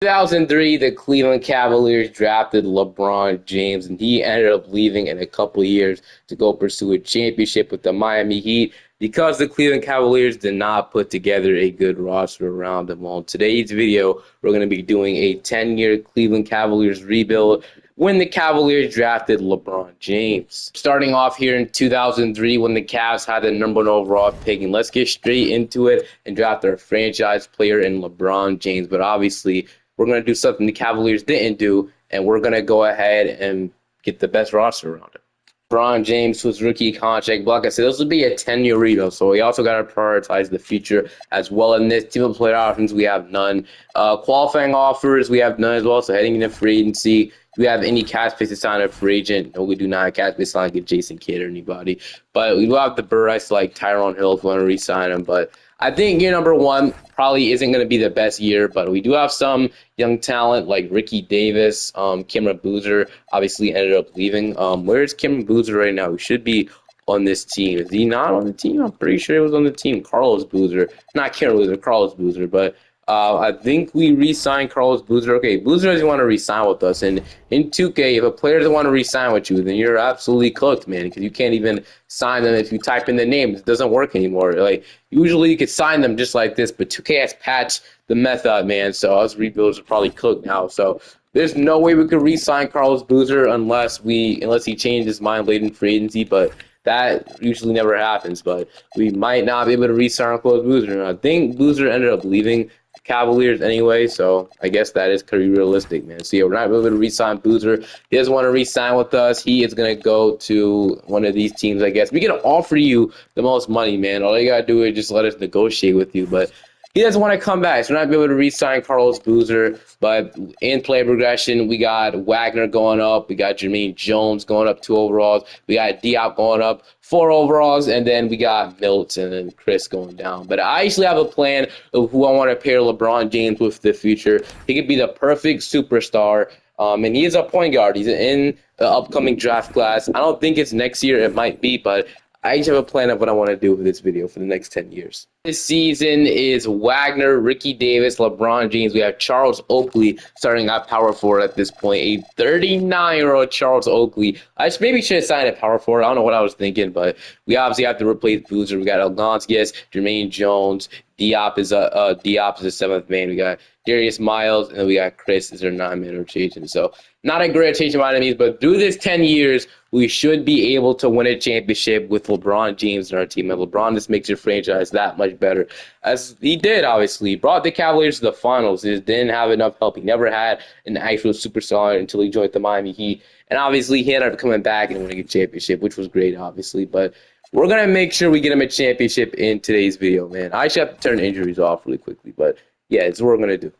2003, the Cleveland Cavaliers drafted LeBron James, and he ended up leaving in a couple of years to go pursue a championship with the Miami Heat because the Cleveland Cavaliers did not put together a good roster around them. Well, in today's video, we're going to be doing a 10-year Cleveland Cavaliers rebuild when the Cavaliers drafted LeBron James. Starting off here in 2003 when the Cavs had the number 1 overall pick, and let's get straight into it and draft our franchise player in LeBron James. But obviously, we're going to do something the Cavaliers didn't do, and we're going to go ahead and get the best roster around it. LeBron James was rookie contract. But like I said, this will be a 10-year rebuild, so we also got to prioritize the future as well. In this team of player options, we have none. Qualifying offers, we have none as well. So heading into free agency, do we have any cap space to sign a free agent? No, we do not have cap space to sign like Jason Kidd or anybody. But we do have the bird like Tyrone Hill if we want to re-sign him. But I think year number 1 probably isn't going to be the best year, but we do have some young talent like Ricky Davis, Cameron Boozer obviously ended up leaving. Where's Cameron Boozer right now? He should be on this team. Is he not on the team? I'm pretty sure he was on the team. Carlos Boozer, not Cameron Boozer, Carlos Boozer, but I think we re-signed Carlos Boozer. Okay, Boozer doesn't want to re-sign with us. And in 2K, if a player doesn't want to re-sign with you, then you're absolutely cooked, man, because you can't even sign them if you type in the name. It doesn't work anymore. Like, usually you could sign them just like this, but 2K has patched the method, man, so us rebuilders are probably cooked now. So there's no way we could re-sign Carlos Boozer unless he changed his mind late in free agency, but that usually never happens. But we might not be able to re-sign Carlos Boozer. And I think Boozer ended up leaving Cavaliers anyway, so I guess that is pretty realistic, man. So yeah, we're not able to re-sign Boozer. He doesn't want to re-sign with us. He is gonna go to one of these teams, I guess. We can offer you the most money, man. All you gotta do is just let us negotiate with you, but he doesn't want to come back, so we're not able to re-sign Carlos Boozer. But in play progression, we got Wagner going up. We got Jermaine Jones going up 2 overalls. We got Diop going up 4 overalls. And then we got Milton and Chris going down. But I actually have a plan of who I want to pair LeBron James with the future. He could be the perfect superstar. And he is a point guard. He's in the upcoming draft class. I don't think it's next year. It might be, but I each have a plan of what I want to do with this video for the next 10 years. This season is Wagner, Ricky Davis, LeBron James. We have Charles Oakley starting at power forward at this point. A 39-year-old Charles Oakley. I maybe should have signed at power forward. I don't know what I was thinking, but we obviously have to replace Boozer. We got Algonskis, Jermaine Jones. Diop is the 7th man. We got Darius Miles, and then we got Chris as our 9-man rotation. So not a great rotation by any means, but through this 10 years, we should be able to win a championship with LeBron James in our team. And LeBron just makes your franchise that much better. As he did, obviously. He brought the Cavaliers to the finals. He just didn't have enough help. He never had an actual superstar until he joined the Miami Heat. And obviously, he ended up coming back and winning a championship, which was great, obviously. But we're going to make sure we get him a championship in today's video, man. I should have to turn injuries off really quickly. But yeah, it's what we're going to do.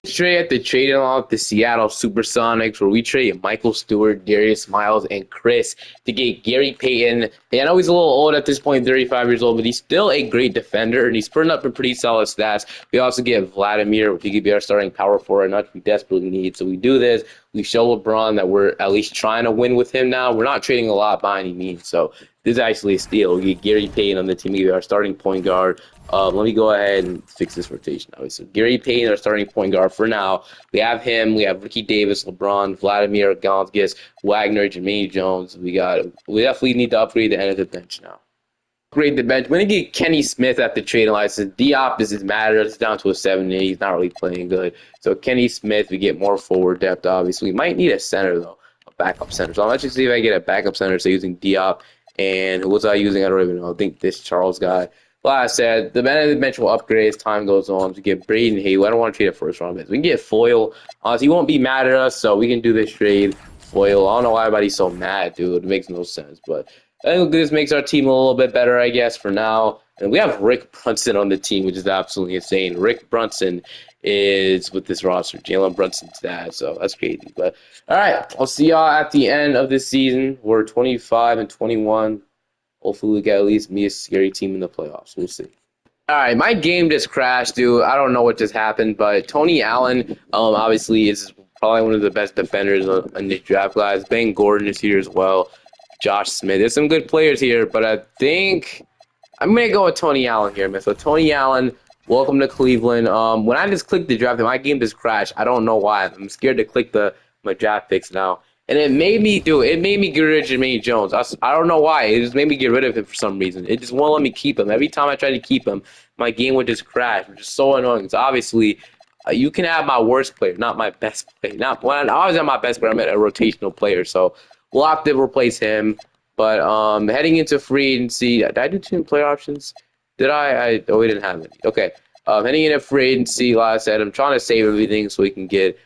Straight at the trading along with the Seattle Supersonics, where we trade Michael Stewart, Darius Miles, and Chris to get Gary Payton. And I know he's a little old at this point, 35 years old, but he's still a great defender, and he's putting up a pretty solid stats. We also get Vladimir, which he could be our starting power forward, not we desperately need. So we do this. We show LeBron that we're at least trying to win with him now. We're not trading a lot by any means. So this is actually a steal. We get Gary Payton on the team. We get our starting point guard. Let me go ahead and fix this rotation. So Gary Payton, our starting point guard for now. We have him. We have Ricky Davis, LeBron, Vladimir, Gonzalez, Wagner, Jermaine Jones. We definitely need to upgrade the end of the bench now. Upgrade the bench. We're going to get Kenny Smith at the trading license. Diop doesn't matter. It's down to a 7. He's not really playing good. So Kenny Smith, we get more forward depth, obviously. We might need a center, though, a backup center. So I'm actually see if I get a backup center. So using Diop. And who was I using? I don't even know. I think this Charles guy. Like I said, the end of the bench will upgrade as time goes on. To get Braden Haywood. I don't want to trade a first round pick. We can get Foyle. He won't be mad at us, so we can do this trade. Foyle. I don't know why everybody's so mad, dude. It makes no sense. But I think this makes our team a little bit better, I guess, for now. And we have Rick Brunson on the team, which is absolutely insane. Rick Brunson is with this roster. Jalen Brunson's dad, so that's crazy. But all right, I'll see y'all at the end of this season. We're 25-21. Hopefully we get at least me a scary team in the playoffs. We'll see. All right, my game just crashed, dude. I don't know what just happened, but Tony Allen obviously is probably one of the best defenders in this draft class. Ben Gordon is here as well. Josh Smith. There's some good players here, but I think I'm going to go with Tony Allen here, man. So Tony Allen Welcome to Cleveland. When I just clicked the draft, my game just crashed. I don't know why. I'm scared to click my draft picks now, and it made me do it. It made me get rid of Jermaine Jones. I don't know why. It just made me get rid of him for some reason. It just won't let me keep him. Every time I try to keep him, my game would just crash, which is so annoying. So obviously, you can have my worst player, not my best player. Not when I always have my best player. I'm a rotational player, so we'll have to replace him. But heading into free agency, did I do two player options? Did I? Oh, we didn't have any. Okay. Heading into free agency, like I said, I'm trying to save everything so we can get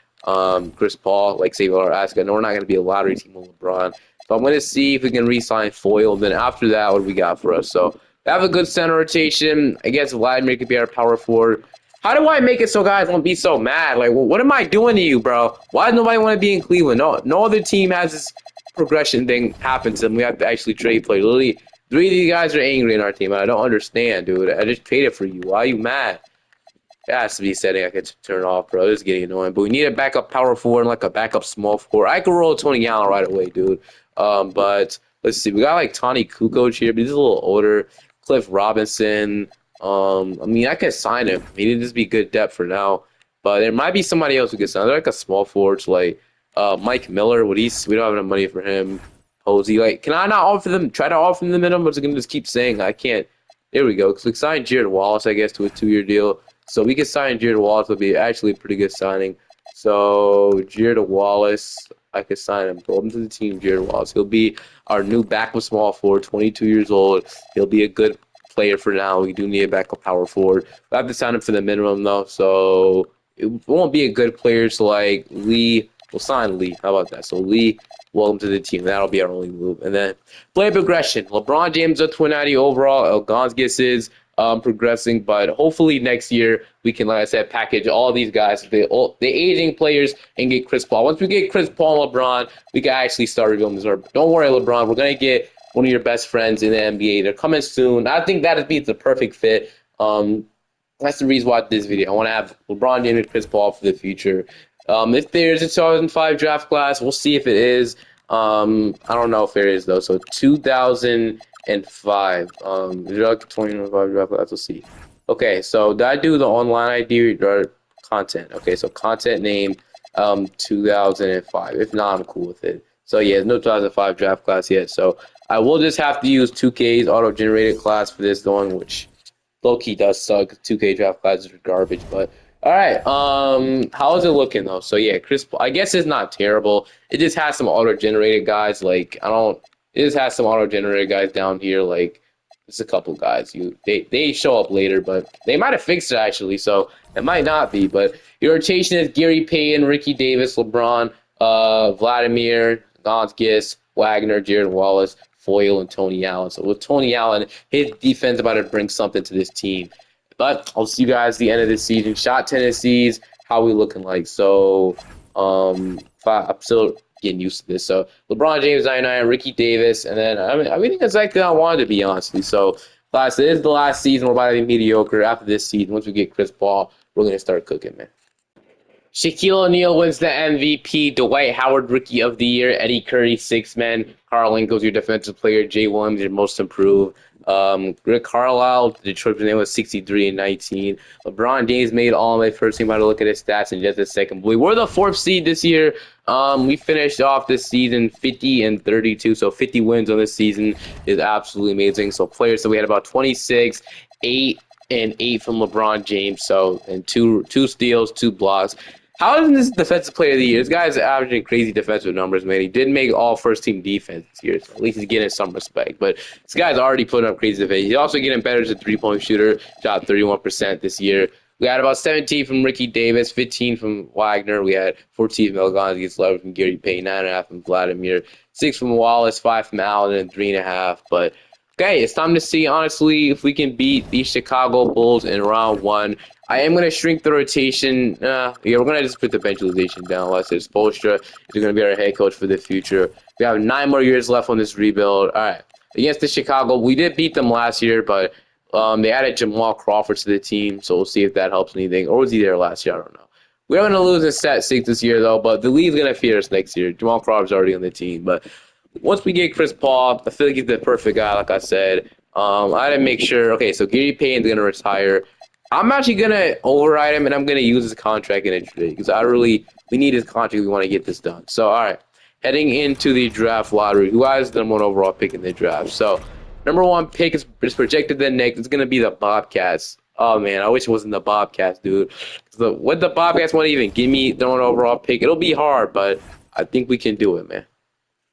Chris Paul, like save our assets. I know we're not going to be a lottery team with LeBron. So I'm going to see if we can re-sign Foyle. Then after that, what do we got for us? So we have a good center rotation. I guess Vladimir could be our power forward. How do I make it so guys won't be so mad? Like, what am I doing to you, bro? Why does nobody want to be in Cleveland? No other team has this progression thing happen to them. We have to actually trade players. Literally, three of these guys are angry in our team, and I don't understand, dude. I just traded for you. Why are you mad? It has to be a setting I could turn off, bro. This is getting annoying. But we need a backup power forward and like a backup small forward. I could roll Tony Allen right away, dude. But let's see. We got like Tony Kukoc here, but he's a little older. Cliff Robinson. I mean, I could sign him. He need to just be good depth for now. But there might be somebody else who could sign. They're like a small forward, like Mike Miller. We don't have enough money for him. Posey, like, can I not offer them? Try to offer them the minimum, or is it gonna just keep saying I can't? There we go. Because we signed Jared Wallace, I guess, to a 2-year deal. So we could sign Jared Wallace. Would be actually a pretty good signing. So Jared Wallace, I could sign him. Welcome to the team, Jared Wallace. He'll be our new backup small forward, 22 years old. He'll be a good player for now. We do need a backup power forward. We have to sign him for the minimum though, so it won't be a good player. So like Lee, we'll sign Lee. How about that? So Lee, welcome to the team. That'll be our only move. And then play progression. LeBron James a 290 overall. Elgonzgis is progressing, but hopefully next year we can, like I said, package all these guys, the aging players, and get Chris Paul. Once we get Chris Paul and LeBron, we can actually start rebuilding this. Don't worry, LeBron. We're gonna get one of your best friends in the NBA. They're coming soon. I think that'd be the perfect fit. That's the reason why I did this video. I want to have LeBron James and Chris Paul for the future. If there's a 2005 draft class, we'll see if it is. I don't know if there is though. So 2005. Is there like a 2005 draft class? Let's see. Okay, so did I do the online ID or content? Okay, so content name 2005. If not, I'm cool with it. So yeah, no 2005 draft class yet. So I will just have to use 2K's auto-generated class for this going, which low-key does suck. 2K draft classes are garbage, but all right. How is it looking though? So yeah, Chris Paul, I guess it's not terrible. It just has some auto-generated guys. Like it just has some auto-generated guys down here. Like just a couple guys. They show up later, but they might have fixed it actually. So it might not be. But your rotation is Gary Payton, Ricky Davis, LeBron, Vladimir, Gonzalez, Wagner, Jared Wallace, Foyle, and Tony Allen. So with Tony Allen, his defense about to bring something to this team. But I'll see you guys at the end of the season. Shot Tennessee's, how we looking like? So I'm still getting used to this. So LeBron James 99, Ricky Davis, and then I mean it's like I wanted to be honestly. So class, this is the last season. We're about to be mediocre. After this season, once we get Chris Paul, we're gonna start cooking, man. Shaquille O'Neal wins the MVP. Dwight Howard, Rookie of the Year. Eddie Curry, Sixth Man. Carl Lincoln's your Defensive Player. Jay Williams, your Most Improved. Rick Carlisle, Detroit's name was 63 and 19. LeBron James made All-NBA first team. About to look at his stats in just a second. We were the 4th seed this year. We finished off this season 50 and 32. So 50 wins on this season is absolutely amazing. So players, so we had about 26, 8 and 8 from LeBron James. So and two steals, 2 blocks. How isn't this Defensive Player of the Year? This guy's averaging crazy defensive numbers, man. He did make all first-team defense this year, so at least he's getting some respect. But this guy's already putting up crazy defense. He's also getting better as a three-point shooter. Shot 31% this year. We had about 17 from Ricky Davis, 15 from Wagner. We had 14 from Elgonzalez, 11 from Gary Payton, 9.5 from Vladimir, 6 from Wallace, 5 from Allen, and 3.5. But okay, it's time to see, honestly, if we can beat the Chicago Bulls in round 1. I am going to shrink the rotation. Yeah, we're going to just put the bench utilization down. Like I said, Spoelstra is going to be our head coach for the future. We have 9 more years left on this rebuild. All right. Against the Chicago, we did beat them last year, but they added Jamal Crawford to the team, so we'll see if that helps anything. Or was he there last year? I don't know. We're going to lose in set 6 this year, though, but the league's going to fear us next year. Jamal Crawford's already on the team, but once we get Chris Paul, I feel like he's the perfect guy, like I said. I had to make sure. Okay, so Gary Payton's going to retire. I'm actually gonna override him, and I'm gonna use his contract in a trade because we need his contract. We want to get this done. So, all right, heading into the draft lottery, who has the number one overall pick in the draft? So, number one pick is projected the next. It's gonna be the Bobcats. Oh man, I wish it wasn't the Bobcats, dude. What the Bobcats want to even give me the number one overall pick? It'll be hard, but I think we can do it, man.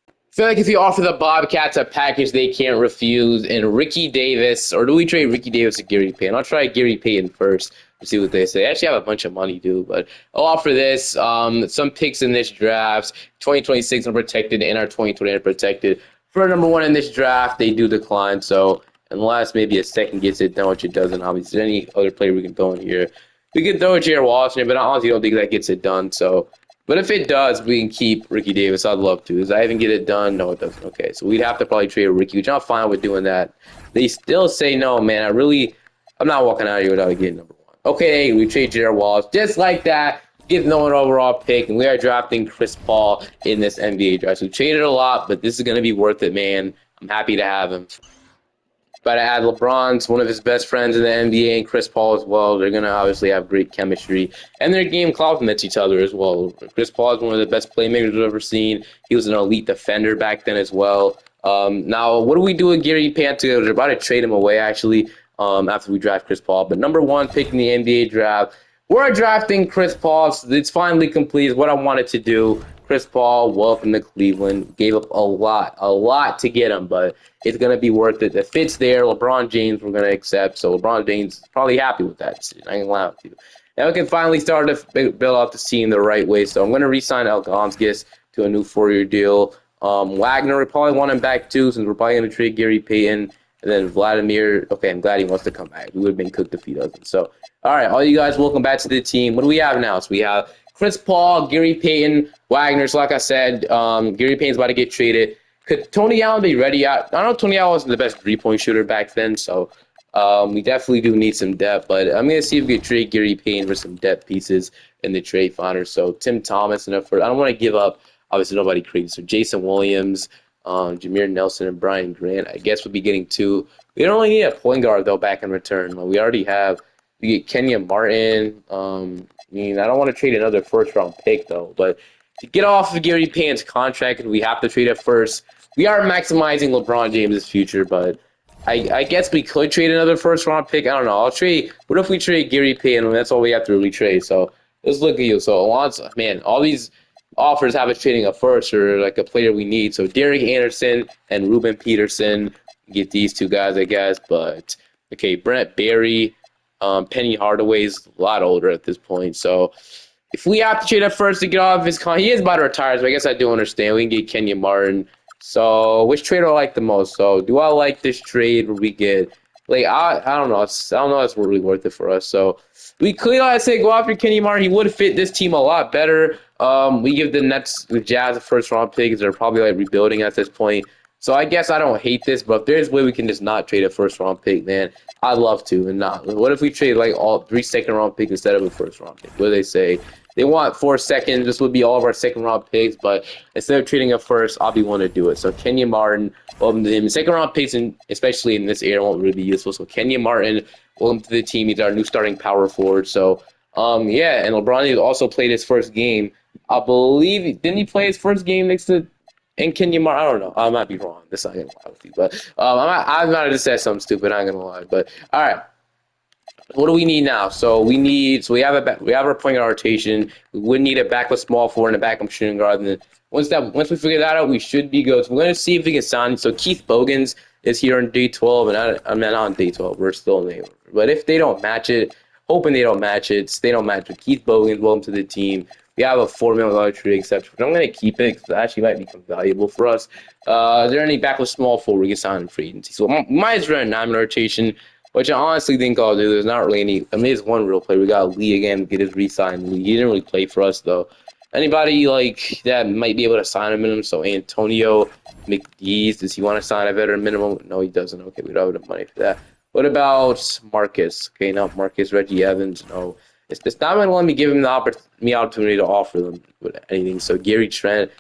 I feel like if you offer the Bobcats a package they can't refuse, and Ricky Davis, or do we trade Ricky Davis to Gary Payton? I'll try Gary Payton first to see what they say. I actually have a bunch of money, dude, but I'll offer this. Some picks in this draft, 2026 unprotected and our 2020 unprotected. For number one in this draft, they do decline. So unless maybe a second gets it done, which it doesn't, obviously, any other player we can throw in here. We can throw Jared Washington, but I honestly don't think that gets it done. So but if it does, we can keep Ricky Davis. I'd love to. Does I even get it done? No, it doesn't. Okay, so we'd have to probably trade Ricky, which I'm fine with doing that. They still say no, man. I'm not walking out of here without getting number one. Okay, we trade Jared Wallace. Just like that, get no one overall pick, and we are drafting Chris Paul in this NBA draft. So we traded a lot, but this is going to be worth it, man. I'm happy to have him. But I add LeBron's one of his best friends in the NBA and Chris Paul as well. They're going to obviously have great chemistry. And their game complements each other as well. Chris Paul is one of the best playmakers we've ever seen. He was an elite defender back then as well. Now, what do we do with Gary Payton? We're about to trade him away, actually, after we draft Chris Paul. But number one pick in the NBA draft, we're drafting Chris Paul. It's finally complete. It's what I wanted to do. Chris Paul, welcome to Cleveland. Gave up a lot to get him, but it's going to be worth it. The fit's there. LeBron James we're going to accept, so LeBron James is probably happy with that decision. I ain't gonna lie with you. Now we can finally start to build out the team the right way, so I'm going to re-sign Algonskis to a new 4-year deal. Wagner, we probably want him back too, since we're probably going to trade Gary Payton. And then Vladimir, okay, I'm glad he wants to come back. We would have been cooked if he doesn't. So, all right, all you guys, welcome back to the team. What do we have now? So we have Chris Paul, Gary Payton, Wagner. So like I said, Gary Payton's about to get traded. Could Tony Allen be ready? I know Tony Allen wasn't the best three-point shooter back then, so we definitely do need some depth. But I'm going to see if we can trade Gary Payton for some depth pieces in the trade finder. So Tim Thomas and I don't want to give up, obviously, nobody crazy. So Jason Williams, Jameer Nelson, and Brian Grant, I guess we'll be getting two. We don't really need a point guard, though, back in return. We already have – we get Kenya Martin. I don't want to trade another first-round pick, though. But to get off of Gary Payton's contract, we have to trade it first. We are maximizing LeBron James' future, but I guess we could trade another first-round pick. I don't know. What if we trade Gary Payton? That's all we have to really trade. So let's look at you. So, man, all these offers have us trading a first or like a player we need. So Derek Anderson and Ruben Peterson, get these two guys, I guess. But, okay, Brent Barry. Penny Hardaway's a lot older at this point, so if we have to trade up first to get off his he is about to retire, so I guess I do understand. We can get Kenya Martin. So which trade do I like the most? So do I like this trade where we get I don't know. I don't know if it's really worth it for us. So we clearly, I say, go after Kenny Martin. He would fit this team a lot better. We give the Nets, the Jazz, a first-round pick because they're probably rebuilding at this point. So I guess I don't hate this, but if there's a way we can just not trade a first-round pick, man, I'd love to. And not. What if we trade all 3 second-round picks instead of a first-round pick? What do they say? They want 4 seconds. This would be all of our second-round picks, but instead of trading a first, I'll be willing to do it. So Kenya Martin, welcome to him. Second-round picks, especially in this era, won't really be useful. So Kenya Martin, welcome to the team. He's our new starting power forward. So, yeah, and LeBron also played his first game. I believe, didn't he play his first game next to and Kenya Martin? I don't know. I might be wrong. That's not going to lie with you. But I might have just said something stupid. I'm going to lie. But, all right. What do we need now? So we have our point guard rotation. We would need a backup small forward and a backup shooting guard. And then once we figure that out, we should be good. So we're going to see if we can sign. So Keith Bogans is here on day 12, and I'm not on day 12. We're still in the. But if they don't match it, hoping they don't match it, they don't match it. Keith Bogans, welcome to the team. We have a $4 million trade exception, but I'm going to keep it because it actually might become valuable for us. Is there any backup small forward we can sign in free agency? So we might as well run a 9-man rotation, which I honestly think I'll do. There's not really any. I mean, there's one real player. We got Lee again, get his re-signed. He didn't really play for us, though. Anybody like that might be able to sign a minimum. So Antonio McGee's, does he want to sign a veteran minimum? No, he doesn't. Okay, we don't have enough money for that. What about Marcus? Okay, not Marcus. Reggie Evans, no. It's not going to let me give him the opportunity to offer them with anything. So Gary Trent,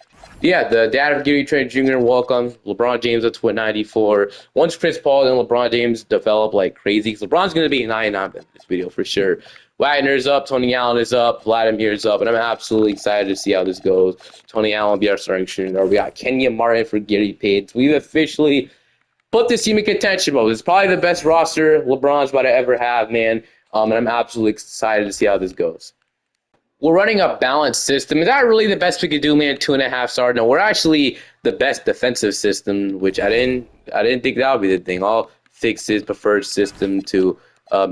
Yeah, the dad of Gary Trent Jr. welcome LeBron James up to 94. Once Chris Paul and LeBron James develop like crazy, 'cause LeBron's going to be 99 in this video for sure. Wagner's up, Tony Allen is up, Vladimir's up, and I'm absolutely excited to see how this goes. Tony Allen will be our starting shooter. We got Kenya Martin for Gary Payton. We've officially put this team in contention mode. It's probably the best roster LeBron's about to ever have, man. And I'm absolutely excited to see how this goes. We're running a balanced system. Is that really the best we could do, man? 2.5 star. No, we're actually the best defensive system, which I didn't think that would be the thing. I'll fix his preferred system to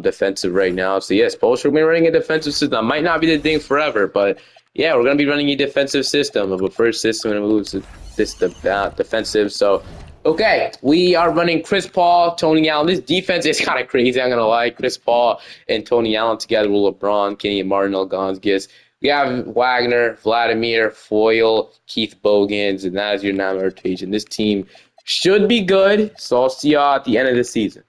defensive right now. So yes, Post, we're running a defensive system. Might not be the thing forever, but yeah, we're gonna be running a defensive system, a preferred system, and moves this defensive. So okay, we are running Chris Paul, Tony Allen. This defense is kind of crazy, I'm going to lie. Chris Paul and Tony Allen together with LeBron, Kenny Martin, Gonzalez. We have Wagner, Vladimir, Foyle, Keith Bogans, and that is your nine rotation. This team should be good, so I'll see y'all at the end of the season.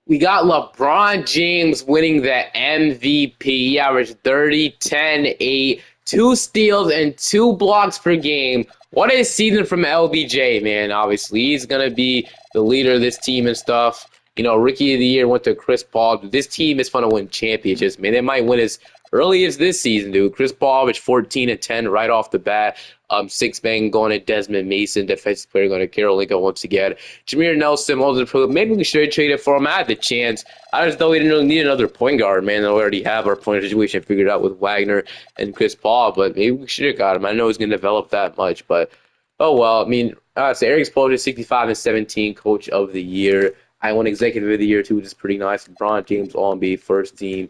We got LeBron James winning the MVP. He averaged 30, 10, 8, 2 steals, and 2 blocks per game. What a season from LBJ, man. Obviously, he's going to be the leader of this team and stuff. You know, Rookie of the Year went to Chris Paul. This team is fun to win championships, man. They might win as early as this season, dude. Chris Paul averaged 14 and 10 right off the bat. Six-man going to Desmond Mason, defensive player going to Carol Lincoln once again. Jameer Nelson, maybe we should have traded for him. I had the chance. I just thought we didn't really need another point guard, man. We already have our point situation figured out with Wagner and Chris Paul, but maybe we should have got him. I know he's going to develop that much, but oh well. I mean, so Eric Spoelstra, 65 and 17, Coach of the Year. I won Executive of the Year too, which is pretty nice. LeBron James All-NBA first team,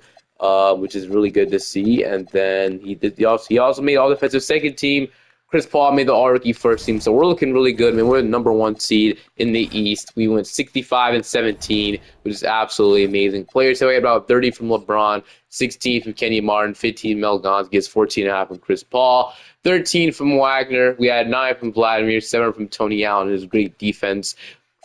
which is really good to see. And then he also made All Defensive second team. Chris Paul made the All-Rookie first team, so we're looking really good. I mean, we're the number 1 seed in the East. We went 65 and 17, which is absolutely amazing. Players we had about 30 from LeBron, 16 from Kenny Martin, 15 Mel Gonzalez, 14.5 from Chris Paul, 13 from Wagner. We had 9 from Vladimir, 7 from Tony Allen. It was great defense,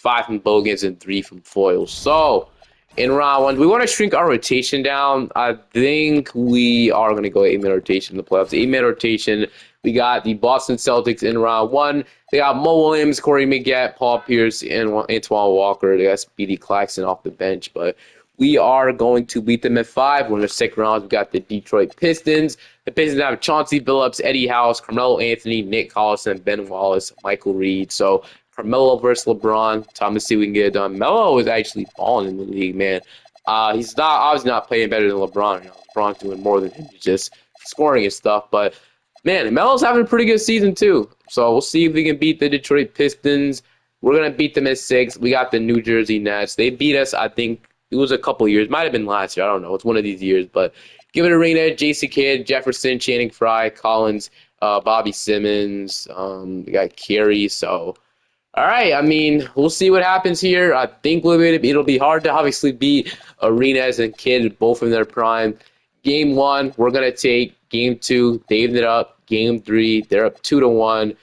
5 from Bogans, and 3 from Foyle. So in round 1, we want to shrink our rotation down. I think we are going to go 8-man rotation in the playoffs. 8-man rotation. We got the Boston Celtics in round 1. They got Mo Williams, Corey Maggette, Paul Pierce, and Antoine Walker. They got Speedy Claxton off the bench, but we are going to beat them at 5. We're in the second round. We got the Detroit Pistons. The Pistons have Chauncey Billups, Eddie House, Carmelo Anthony, Nick Collison, Ben Wallace, Michael Reed. So Carmelo versus LeBron. Time to see if we can get it done. Melo is actually balling in the league, man. He's obviously not playing better than LeBron. You know, LeBron's doing more than him, just scoring and stuff, but man, Melo's having a pretty good season too. So we'll see if we can beat the Detroit Pistons. We're going to beat them at 6. We got the New Jersey Nets. They beat us, I think, it was a couple years. Might have been last year. I don't know. It's one of these years. But give it a ring, Jason Kidd, Jefferson, Channing Frye, Collins, Bobby Simmons. We got Carey. So, all right. I mean, we'll see what happens here. I think it'll be hard to obviously beat Arenas and Kidd, both in their prime. Game 1, we're going to take. Game 2, they ended up. Game 3, they're up 2-1.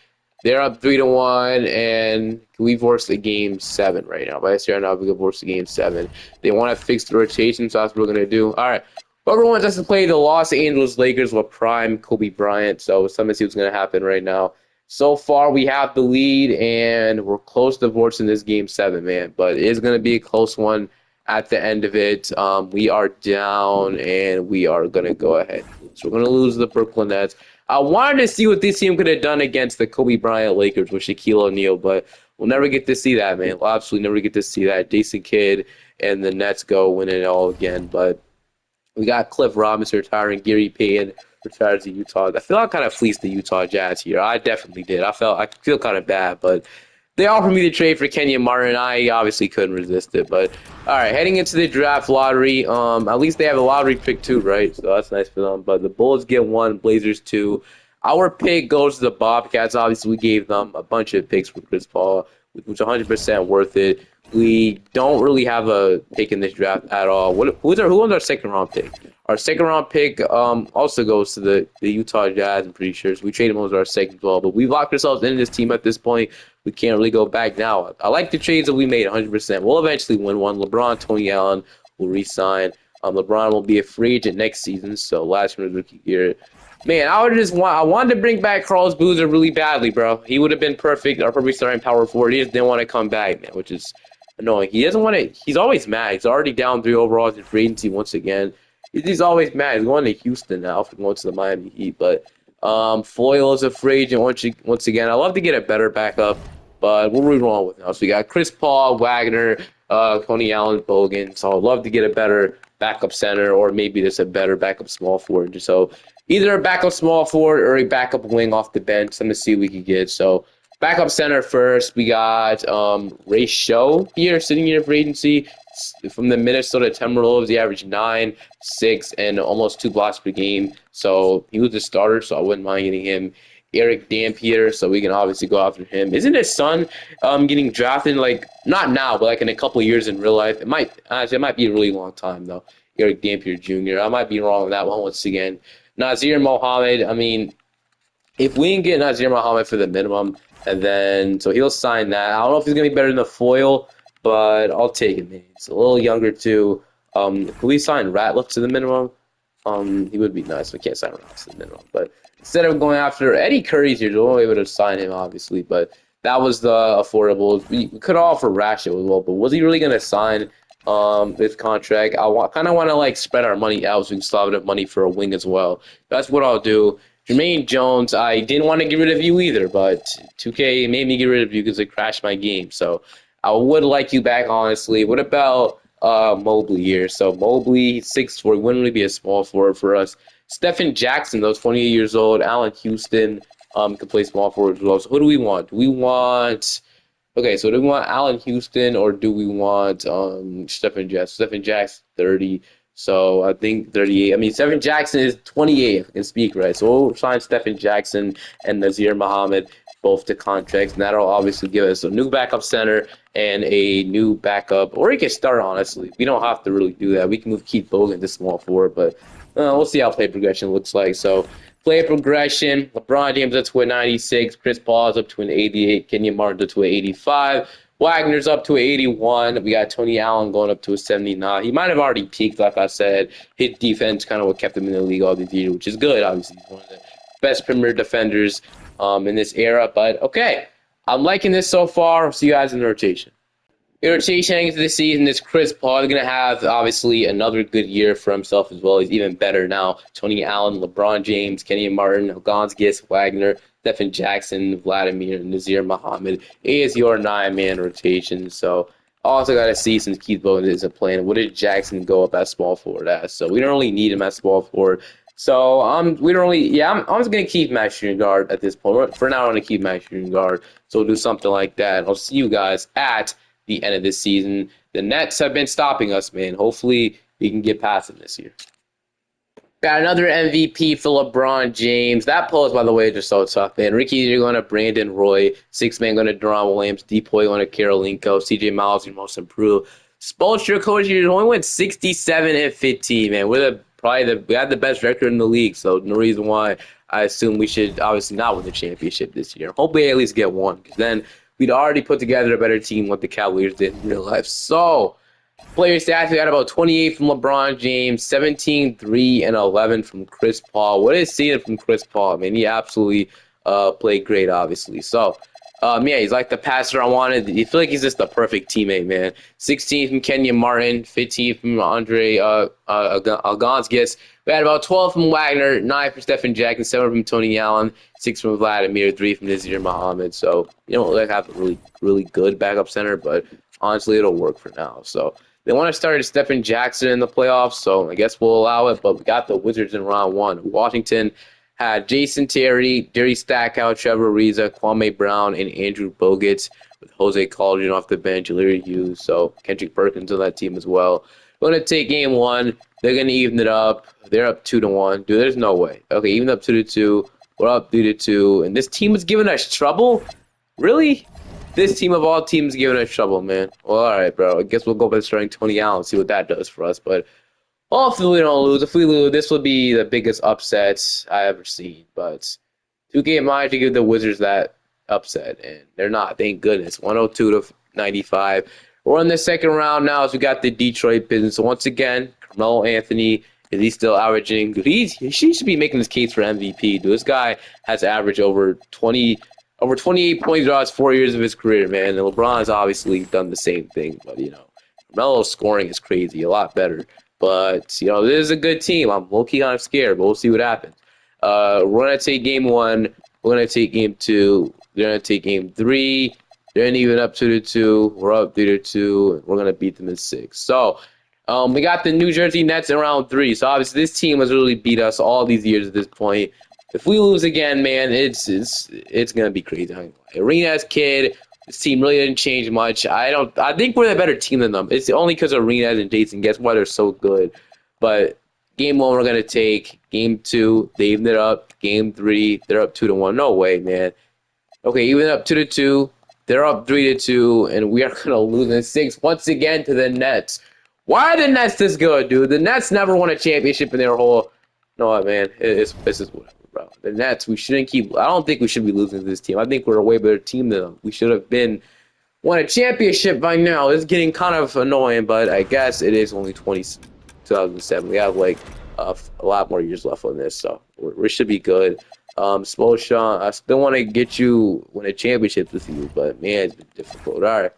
They're up 3-1, and we've forced the game 7 right now. But I say right now, we can force the game 7. They want to fix the rotation, so that's what we're going to do. All right. Whoever wants us to play the Los Angeles Lakers with prime Kobe Bryant. So let's see what's going to happen right now. So far, we have the lead, and we're close to forcing this game 7, man. But it is going to be a close one at the end of it. We are down, and we are going to go ahead. So we're going to lose the Brooklyn Nets. I wanted to see what this team could have done against the Kobe Bryant Lakers with Shaquille O'Neal, but we'll never get to see that, man. We'll absolutely never get to see that. Jason Kidd and the Nets go win it all again. But we got Cliff Robinson retiring, Gary Payton retires to Utah. I feel I kind of fleeced the Utah Jazz here. I definitely did. I feel kind of bad, but they offered me to trade for Kenya Martin. I obviously couldn't resist it. But all right, heading into the draft lottery, at least they have a lottery pick too, right? So that's nice for them. But the Bulls get 1, Blazers 2. Our pick goes to the Bobcats. Obviously, we gave them a bunch of picks for Chris Paul, which was 100% worth it. We don't really have a pick in this draft at all. Who owns our second round pick? Our second round pick also goes to the Utah Jazz, I'm pretty sure. So we traded him as our second as well. But we've locked ourselves into this team at this point. We can't really go back now. I like the trades that we made 100%. We'll eventually win one. LeBron, Tony Allen will re-sign. LeBron will be a free agent next season, so last year's rookie year. Man, I wanted to bring back Carlos Boozer really badly, bro. He would have been perfect, or probably starting power forward. He just didn't want to come back, man, which is annoying. He doesn't want to. He's always mad. He's already down 3 overalls in free agency once again. He's always mad. He's going to Houston now after going to the Miami Heat. But Foyle is a free agent once again. I love to get a better backup, but what are we wrong with now? So we got Chris Paul, Wagner, Coney Allen, Bogan. So I'd love to get a better backup center, or maybe just a better backup small forward. So either a backup small forward or a backup wing off the bench. Let me see what we could get. So backup center first. We got Ray Show here sitting here for agency from the Minnesota Timberwolves. He averaged 9, 6, and almost 2 blocks per game. So he was a starter, so I wouldn't mind getting him. Eric Dampier, so we can obviously go after him. Isn't his son getting drafted, like, not now, but like in a couple of years in real life? It might be a really long time though. Eric Dampier Jr. I might be wrong on that one once again. Nazir Mohammed, I mean, if we can get Nazir Mohammed for the minimum, and then so he'll sign that. I don't know if he's gonna be better than the Foil, but I'll take it, man. He's a little younger too. Can we sign Ratliff to the minimum? He would be nice. We can't sign Ratliff to the minimum, but instead of going after Eddie Curry's here, the only way to sign him, obviously, but that was the affordable. We could offer Ratchet as well, but was he really gonna sign this contract? Kind of want to like spread our money out so we can still have enough money for a wing as well. That's what I'll do. Jermaine Jones, I didn't want to get rid of you either, but 2K made me get rid of you because it crashed my game. So I would like you back, honestly. What about Mobley here? So Mobley, 6'4", wouldn't really be a small forward for us. Stephen Jackson, though, 28 years old. Allen Houston could play small forward as well. So who do we want? Do we want... Okay, so do we want Allen Houston or do we want Stephen Jackson? Stephen Jackson, 30. So I think 38. I mean, Stephen Jackson is 28, if I can speak right. So we'll sign Stephen Jackson and Nazir Muhammad both to contracts, and that'll obviously give us a new backup center and a new backup, or he can start, honestly. We don't have to really do that. We can move Keith Bogan to small forward, but we'll see how play progression looks like. So play progression, LeBron James up to a 96, Chris Paul's up to an 88, Kenyon Martin's up to an 85, Wagner's up to an 81. We got Tony Allen going up to a 79. He might have already peaked, like I said. His defense kind of what kept him in the league all these years, which is good, obviously. He's one of the best premier defenders in this era. But, okay, I'm liking this so far. I'll see you guys in the rotation. The rotation heading into the season is Chris Paul. He's going to have, obviously, another good year for himself as well. He's even better now. Tony Allen, LeBron James, Kenyon Martin, Gonzalez, Wagner, Stephen Jackson, Vladimir, Nazir Muhammad is your 9-man rotation. So also got to see, since Keith Bowen isn't playing, what did Jackson go up at small forward as? So we don't really need him at small forward. So we don't really, I'm just going to keep Max shooting guard at this point. For now, I'm going to keep Max shooting guard. So we'll do something like that. I'll see you guys at the end of this season. The Nets have been stopping us, man. Hopefully we can get past them this year. Got another MVP for LeBron James. That pose, by the way, is just so tough, man. Ricky, you're going to Brandon Roy. 6-man going to Deron Williams. Depoy going to Karolinko. CJ Miles, your most improved. Spoelstra, coach, you only went 67 and 15, man. We had the best record in the league, so no reason why I assume we should obviously not win the championship this year. Hopefully at least get one, because then we'd already put together a better team what the Cavaliers did in real life. So player stats, we got about 28 from LeBron James, 17, 3, and 11 from Chris Paul. What is seeing from Chris Paul? I mean, he absolutely played great, obviously. So, yeah, he's like the passer I wanted. You feel like he's just the perfect teammate, man. 16 from Kenyon Martin, 15 from Andre Gonzalez. We had about 12 from Wagner, 9 from Stephen Jackson, 7 from Tony Allen, 6 from Vladimir, 3 from Nazir Muhammad. So, you know, they have a really, really good backup center, but honestly, it'll work for now. So they want to start Stephen Jackson in the playoffs, so I guess we'll allow it. But we got the Wizards in round 1. Washington had Jason Terry, Darius Stackhouse, Trevor Ariza, Kwame Brown, and Andrew Bogut, with Jose Calderon off the bench, Larry Hughes, so Kendrick Perkins on that team as well. We're going to take game 1. They're going to even it up. They're up 2-1. Dude, there's no way. Okay, even up 2-2. We're up 3-2. And this team is giving us trouble? Really? This team of all teams giving us trouble, man. Well, all right, bro. I guess we'll go by starting Tony Allen and see what that does for us. But hopefully we don't lose. If we lose, this will be the biggest upset I ever seen. But 2K managed to give the Wizards that upset, and they're not. Thank goodness. 102-95. We're in the second round now as we got the Detroit Pistons. So once again, Carmelo Anthony Is he still averaging? Dude, he should be making his case for MVP. Dude, this guy has averaged over 28 points across 4 years of his career, man. And LeBron's obviously done the same thing, but Melo's scoring is crazy, a lot better. But this is a good team. I'm low key kind of scared, but we'll see what happens. We're gonna take game one. We're gonna take game two. They're gonna take game three. They're even up 2-2. We're up 3-2. We're gonna beat them in six. So, we got the New Jersey Nets in round three. So obviously this team has really beat us all these years at this point. If we lose again, man, it's gonna be crazy. Arena's kid. This team really didn't change much. I think we're the better team than them. It's only because Arenas and Jason. Guess why they're so good? But game one we're gonna take. Game two, they evened it up. Game three, they're up 2-1. No way, man. Okay, even up 2-2. They're up 3-2, and we are gonna lose in six once again to the Nets. Why are the Nets this good, dude? The Nets never won a championship in their whole. No, man, it's whatever, bro. The Nets, we shouldn't keep. I don't think we should be losing to this team. I think we're a way better team than them. We should have won a championship by now. It's getting kind of annoying, but I guess it is only 2007. We have like a lot more years left on this, so we should be good. Spoelstra, I still want to get you win a championship with you, but man, it's been difficult. All right.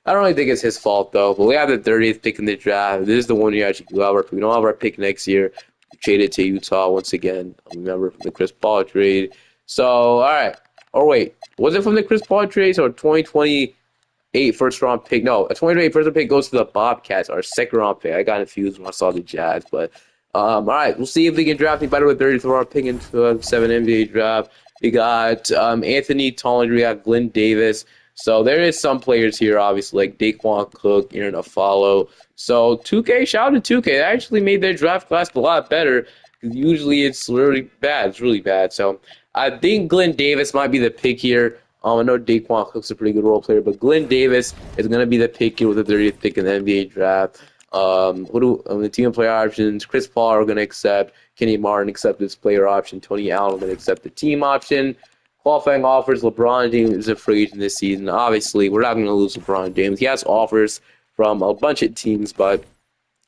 I don't really think it's his fault though, but we have the 30th pick in the draft. This is the one year actually do have we don't have our pick next year. We traded to Utah once again. Remember from the Chris Paul trade. So all right. Or wait, was it from the Chris Paul trade or 2028 first round pick? No, a 2028 first round pick goes to the Bobcats, our second round pick. I got confused when I saw the Jazz, but all right, we'll see if we can draft better with 30th round pick into 2007 NBA draft. We got Anthony Tollinger, we got Glenn Davis. So there is some players here, obviously, like Daquan Cook, Aaron Afalo. So 2K, shout out to 2K. They actually made their draft class a lot better. Usually it's really bad. It's really bad. So I think Glenn Davis might be the pick here. I know Daquan Cook's a pretty good role player, but Glenn Davis is going to be the pick here with the 30th pick in the NBA draft. The team and player options, Chris Paul are going to accept. Kenny Martin accept this player option. Tony Allen going to accept the team option. Qualifying offers, LeBron James is a free agent this season. Obviously, we're not going to lose LeBron James. He has offers from a bunch of teams, but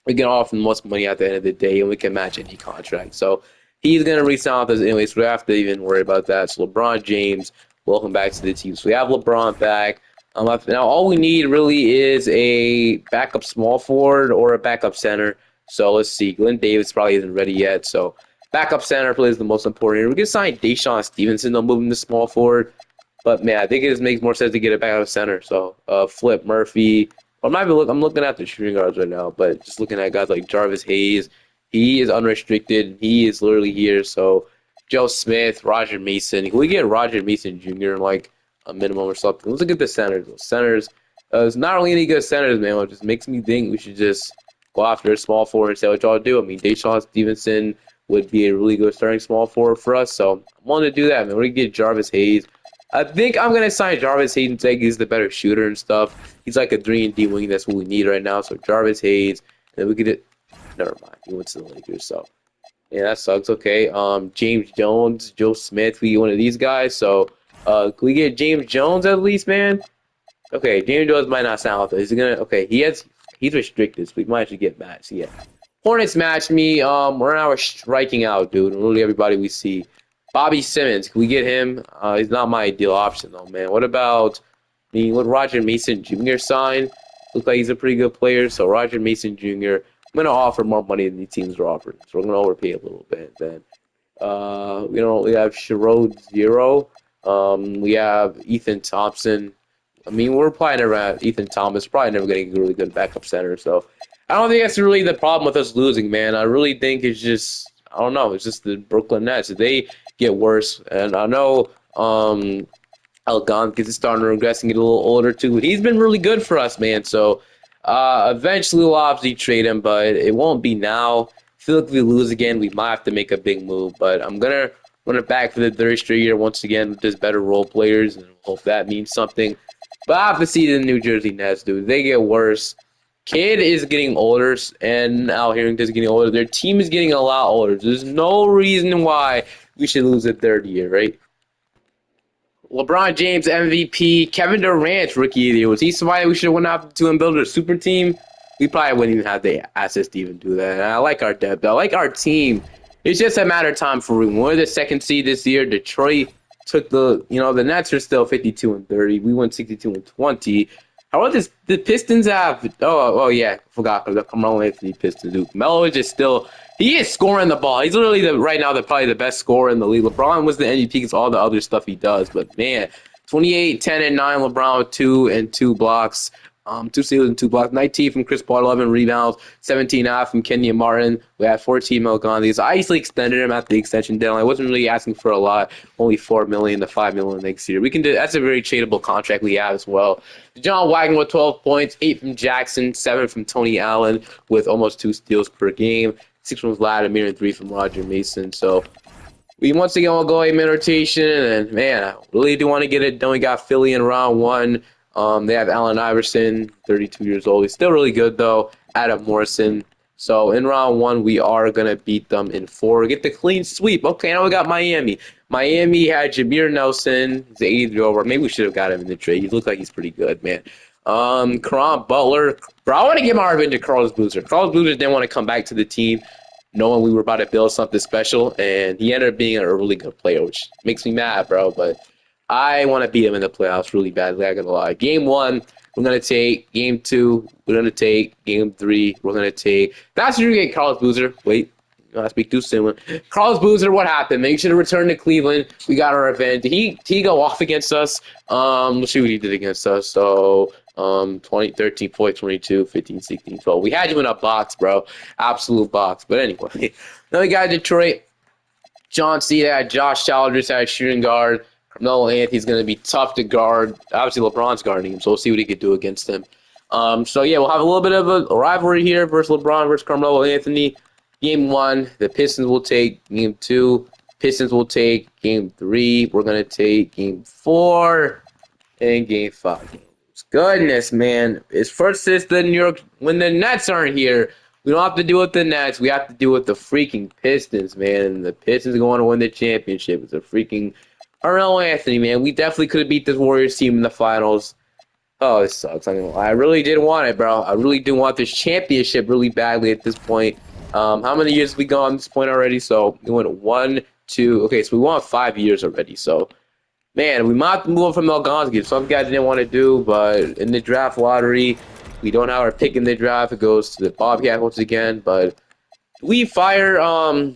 we can offer him most money at the end of the day, and we can match any contract. So he's going to re-sign with us anyway, so we don't have to even worry about that. So LeBron James, welcome back to the team. So we have LeBron back. Now, all we need really is a backup small forward or a backup center. So let's see. Glenn Davis probably isn't ready yet, so backup center plays the most important here. We can sign Deshaun Stevenson. They'll move him to small forward. But, man, I think it just makes more sense to get a backup center. So, Flip Murphy. I'm looking at the shooting guards right now, but just looking at guys like Jarvis Hayes. He is unrestricted. He is literally here. So, Joe Smith, Roger Mason. Can we get Roger Mason Jr. in, like, a minimum or something? Let's look at the centers. Those centers, there's not really any good centers, man. It just makes me think we should just go after a small forward and say what y'all do. I mean, Deshaun Stevenson would be a really good starting small forward for us. So I'm willing to do that, man. We're going to get Jarvis Hayes. I think I'm going to sign Jarvis Hayes and say he's the better shooter and stuff. He's like a 3-and-D wing. That's what we need right now. So Jarvis Hayes. And then we could never mind. He went to the Lakers. So, yeah, that sucks. Okay. James Jones, Joe Smith. We get one of these guys. So can we get James Jones at least, man? Okay, James Jones might not sound like. Is he going to? Okay, he's restricted. So we might actually get matched. Yeah. Hornets match me. We're now striking out, dude. Really, everybody we see. Bobby Simmons, can we get him? He's not my ideal option, though, man. What about would Roger Mason Jr. sign? Looks like he's a pretty good player. So Roger Mason Jr. I'm gonna offer more money than these teams are offering. So we're gonna overpay a little bit. Then, we have Sherrod Zero. We have Ethan Thompson. I mean, we're probably never at Ethan Thomas. Probably never gonna get a really good backup center. So I don't think that's really the problem with us losing, man. I really think it's just, I don't know, it's just the Brooklyn Nets. If they get worse, and I know Algon is starting to regress and get a little older too. He's been really good for us, man. So eventually we'll obviously trade him, but it won't be now. I feel like if we lose again, we might have to make a big move. But I'm going to run it back for the third straight year once again with just better role players, and hope that means something. But I have to see the New Jersey Nets, dude. They get worse. Kid is getting older, and Al Harrington is getting older. Their team is getting a lot older. There's no reason why we should lose a third year, right? LeBron James MVP, Kevin Durant rookie of the year. Was he somebody we should have went out to and build a super team? we probably wouldn't even have the assets to even do that. And I like our depth. I like our team. It's just a matter of time for we were the second seed this year. Detroit took the Nets are still 52-30. We went 62-20. How about this? The Pistons have oh yeah, forgot because the Carmelo Anthony Pistons. Dude, Melo is just still he is scoring the ball. He's literally right now probably the best scorer in the league. LeBron was the MVP because all the other stuff he does, but man, 28, 10, and 9. LeBron with 2 and 2 blocks. 2 steals and 2 blocks. 19 from Chris Paul, 11 rebounds, 17 out from Kenyon Martin. We had 14 Mel Gandhi. So I easily extended him at the extension deadline. I wasn't really asking for a lot, only $4 million to $5 million next year. We can do that's a very tradable contract we have as well. John Wagner with 12 points, 8 from Jackson, 7 from Tony Allen with almost 2 steals per game, 6 from Vladimir and 3 from Roger Mason. So we once again will go 8-man rotation, and man, I really do want to get it done. We got Philly in round 1. They have Allen Iverson, 32 years old. He's still really good, though. Adam Morrison. So in round 1, we are going to beat them in 4. Get the clean sweep. Okay, now we got Miami. Miami had Jameer Nelson. He's 83-year-old. Maybe we should have got him in the trade. He looks like he's pretty good, man. Caron Butler. Bro, I want to give my revenge to Carlos Boozer. Carlos Boozer didn't want to come back to the team knowing we were about to build something special, and he ended up being a really good player, which makes me mad, bro, but I want to beat him in the playoffs really badly, I gotta lie. Game 1, we're going to take. Game 2, we're going to take. Game 3, we're going to take. That's where you get Carlos Boozer. Wait, I speak too soon. Carlos Boozer, what happened? Man, you should have returned to Cleveland. We got our revenge. Did he go off against us? Let's see what he did against us. So, 13 points, 22, 15, 16, 12. We had you in a box, bro. Absolute box. But anyway, then we got Detroit. John Cena, Josh Childress at shooting guard. Carmelo Anthony's going to be tough to guard. Obviously, LeBron's guarding him, so we'll see what he could do against him. So, yeah, we'll have a little bit of a rivalry here versus LeBron versus Carmelo Anthony. Game 1, the Pistons will take. Game 2, Pistons will take. Game 3, we're going to take. Game 4, and Game 5. Goodness, man. It's first since the New York, when the Nets aren't here, we don't have to deal with the Nets. We have to deal with the freaking Pistons, man. And the Pistons are going to win the championship. It's a freaking Carmelo Anthony, man. We definitely could have beat this Warriors team in the finals. Oh, this sucks. I'm gonna lie. I really did want it, bro. I really do want this championship really badly at this point. How many years have we gone at this point already? So we went 1, 2. Okay, so we won 5 years already. So, man, we might have to move on from Melgonski. Some guys didn't want to do, but in the draft lottery, we don't have our pick in the draft. It goes to the Bobcat once again. But we fire.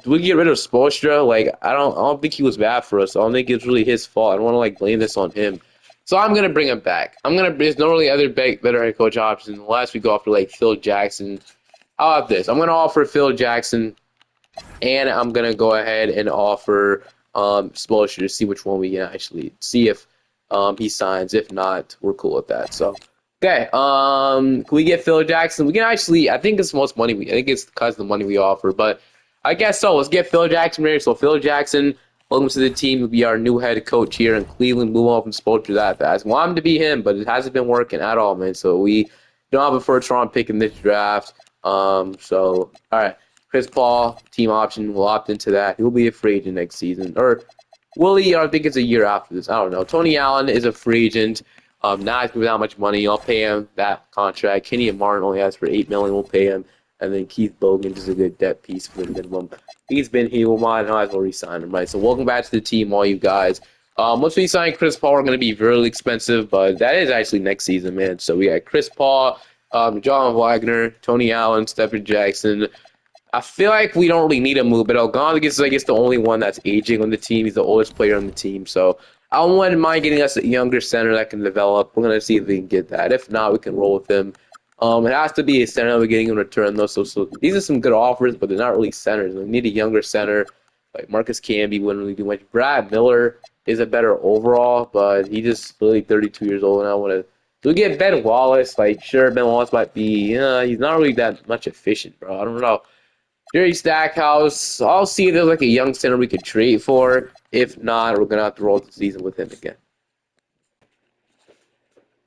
Do we get rid of Spoelstra? Like, I don't think he was bad for us. I don't think it's really his fault. I don't want to like blame this on him. So I'm gonna bring him back. There's no really other better head coach options unless we go after like Phil Jackson. I'll have this. I'm gonna offer Phil Jackson, and I'm gonna go ahead and offer Spoelstra to see which one we can actually see if he signs. If not, we're cool with that. So. Okay, can we get Phil Jackson? We can actually, I think it's the most money I think it's because of the money we offer, but I guess so. Let's get Phil Jackson here. So Phil Jackson, welcome to the team. He'll be our new head coach here in Cleveland. Move on from Spoelstra that fast. I want him to be him, but it hasn't been working at all, man. So we don't have a first round pick in this draft. So, all right. Chris Paul, team option. We'll opt into that. He'll be a free agent next season. Or will he? I think it's a year after this. I don't know. Tony Allen is a free agent. Not without much money. I'll pay him that contract. Kenny and Martin only asked for $8 million. We'll pay him. And then Keith Bogan is a good debt piece for the minimum. He's been here. Well, I might as well re-sign him, right? So welcome back to the team, all you guys. Once we sign Chris Paul, we're going to be really expensive, but that is actually next season, man. So we got Chris Paul, John Wagner, Tony Allen, Stephen Jackson. I feel like we don't really need a move, but Gonzalez is, I guess, the only one that's aging on the team. He's the oldest player on the team, so I wouldn't mind getting us a younger center that can develop. We're going to see if we can get that. If not, we can roll with him. It has to be a center we're getting in return, though. So these are some good offers, but they're not really centers. We need a younger center. Like Marcus Camby wouldn't really do much. Brad Miller is a better overall, but he just really 32 years old, and I want to. Do we get Ben Wallace? Like, sure, Ben Wallace might be, he's not really that much efficient, bro. I don't know. Jerry Stackhouse, I'll see if there's like a young center we could trade for. If not, we're going to have to roll the season with him again.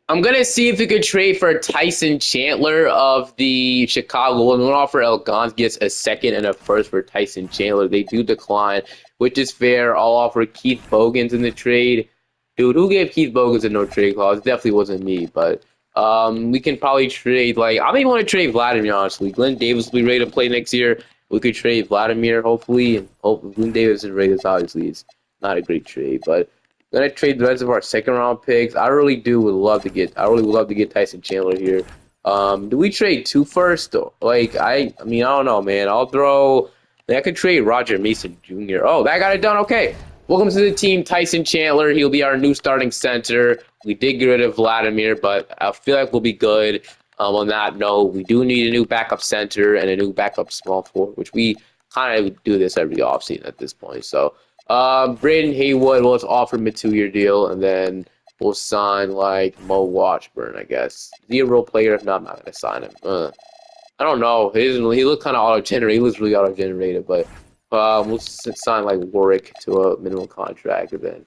I'm going to see if we could trade for Tyson Chandler of the Chicago. I'm going to offer El Gonzalez a second and a first for Tyson Chandler. They do decline, which is fair. I'll offer Keith Bogans in the trade. Dude, who gave Keith Bogans a no-trade clause? It definitely wasn't me, but We can probably trade like I don't even want to trade Vladimir honestly. Glenn Davis will be ready to play next year. We could trade Vladimir hopefully, and hope Glenn Davis and Raiders obviously it's not a great trade, but I'm gonna trade the rest of our second round picks. I really do would love to get. I really would love to get Tyson Chandler here. Do we trade two first? Like I mean I don't know, man. I'll throw. I could trade Roger Mason Jr. Oh, that got it done. Okay. Welcome to the team, Tyson Chandler. He'll be our new starting center. We did get rid of Vladimir, but I feel like we'll be good. On that note, we do need a new backup center and a new backup small forward, which we kind of do this every offseason at this point. So, Braden Haywood, well, let's offer him a 2-year deal, and then we'll sign like Mo Washburn, I guess. Is he a real player? If not, I'm not going to sign him. I don't know. He looked kind of auto-generated. He looks really auto-generated, but we'll sign like Warwick to a minimum contract, and then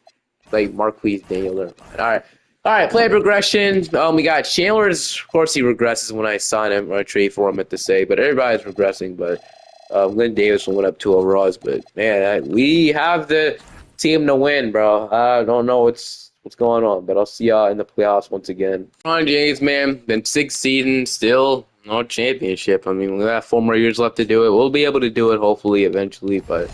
like Marquise Daniel. All right. Player progression. We got Chandler's. Of course, he regresses when I sign him or I trade for him. At to say, but everybody's regressing. But Glenn Davis went up 2 overalls. But man, we have the team to win, bro. I don't know what's going on, but I'll see y'all in the playoffs once again. LeBron James, man, been 6 seasons, still no championship. I mean, we got 4 more years left to do it. We'll be able to do it hopefully eventually, but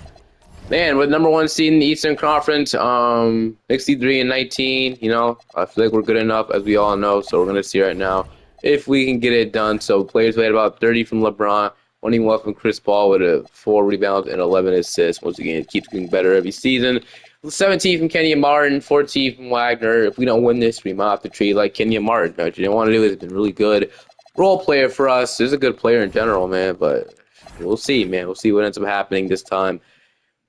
man, with number 1 seed in the Eastern Conference, 63-19, you know, I feel like we're good enough as we all know, so we're gonna see right now if we can get it done. So players had about 30 from LeBron, 21 from Chris Paul with 4 rebounds and 11 assists. Once again, it keeps getting better every season. 17 from Kenyon Martin, 14 from Wagner. If we don't win this, we might have to trade like Kenyon Martin. What you didn't want to do is been really good role player for us. He's a good player in general, man, but we'll see, man. We'll see what ends up happening this time.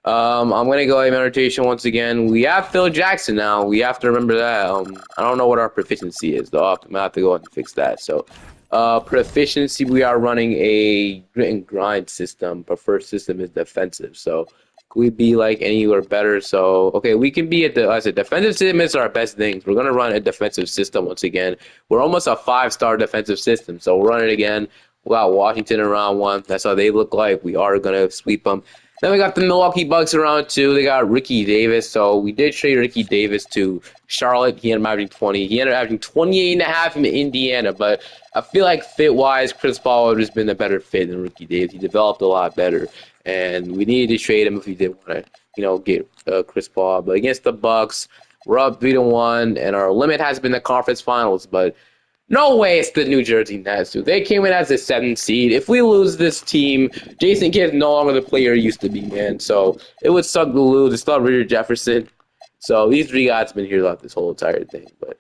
I'm gonna go ahead and rotation once again. We have Phil Jackson now. We have to remember that. I don't know what our proficiency is though. I'm gonna have to go ahead and fix that. So, proficiency, we are running a grit and grind system, but first system is defensive. So, could we be like anywhere better? So, okay, we can be at the. I said defensive system is our best things. We're gonna run a defensive system once again. We're almost a 5-star defensive system. So we'll run it again. We got Washington in round 1. That's how they look like. We are gonna sweep them. Then we got the Milwaukee Bucks around 2. They got Ricky Davis. So we did trade Ricky Davis to Charlotte. He ended up averaging 20. He ended up averaging 28.5 in Indiana. But I feel like fit-wise, Chris Paul would have just been a better fit than Ricky Davis. He developed a lot better. And we needed to trade him if we did want to, you know, get Chris Paul. But against the Bucks, we're up 3-1. And our limit has been the conference finals. But no way it's the New Jersey Nets, dude. They came in as a 7th seed. If we lose this team, Jason Kidd is no longer the player he used to be, man. So it would suck to lose. It's not Richard Jefferson. So these 3 guys have been here throughout this whole entire thing. But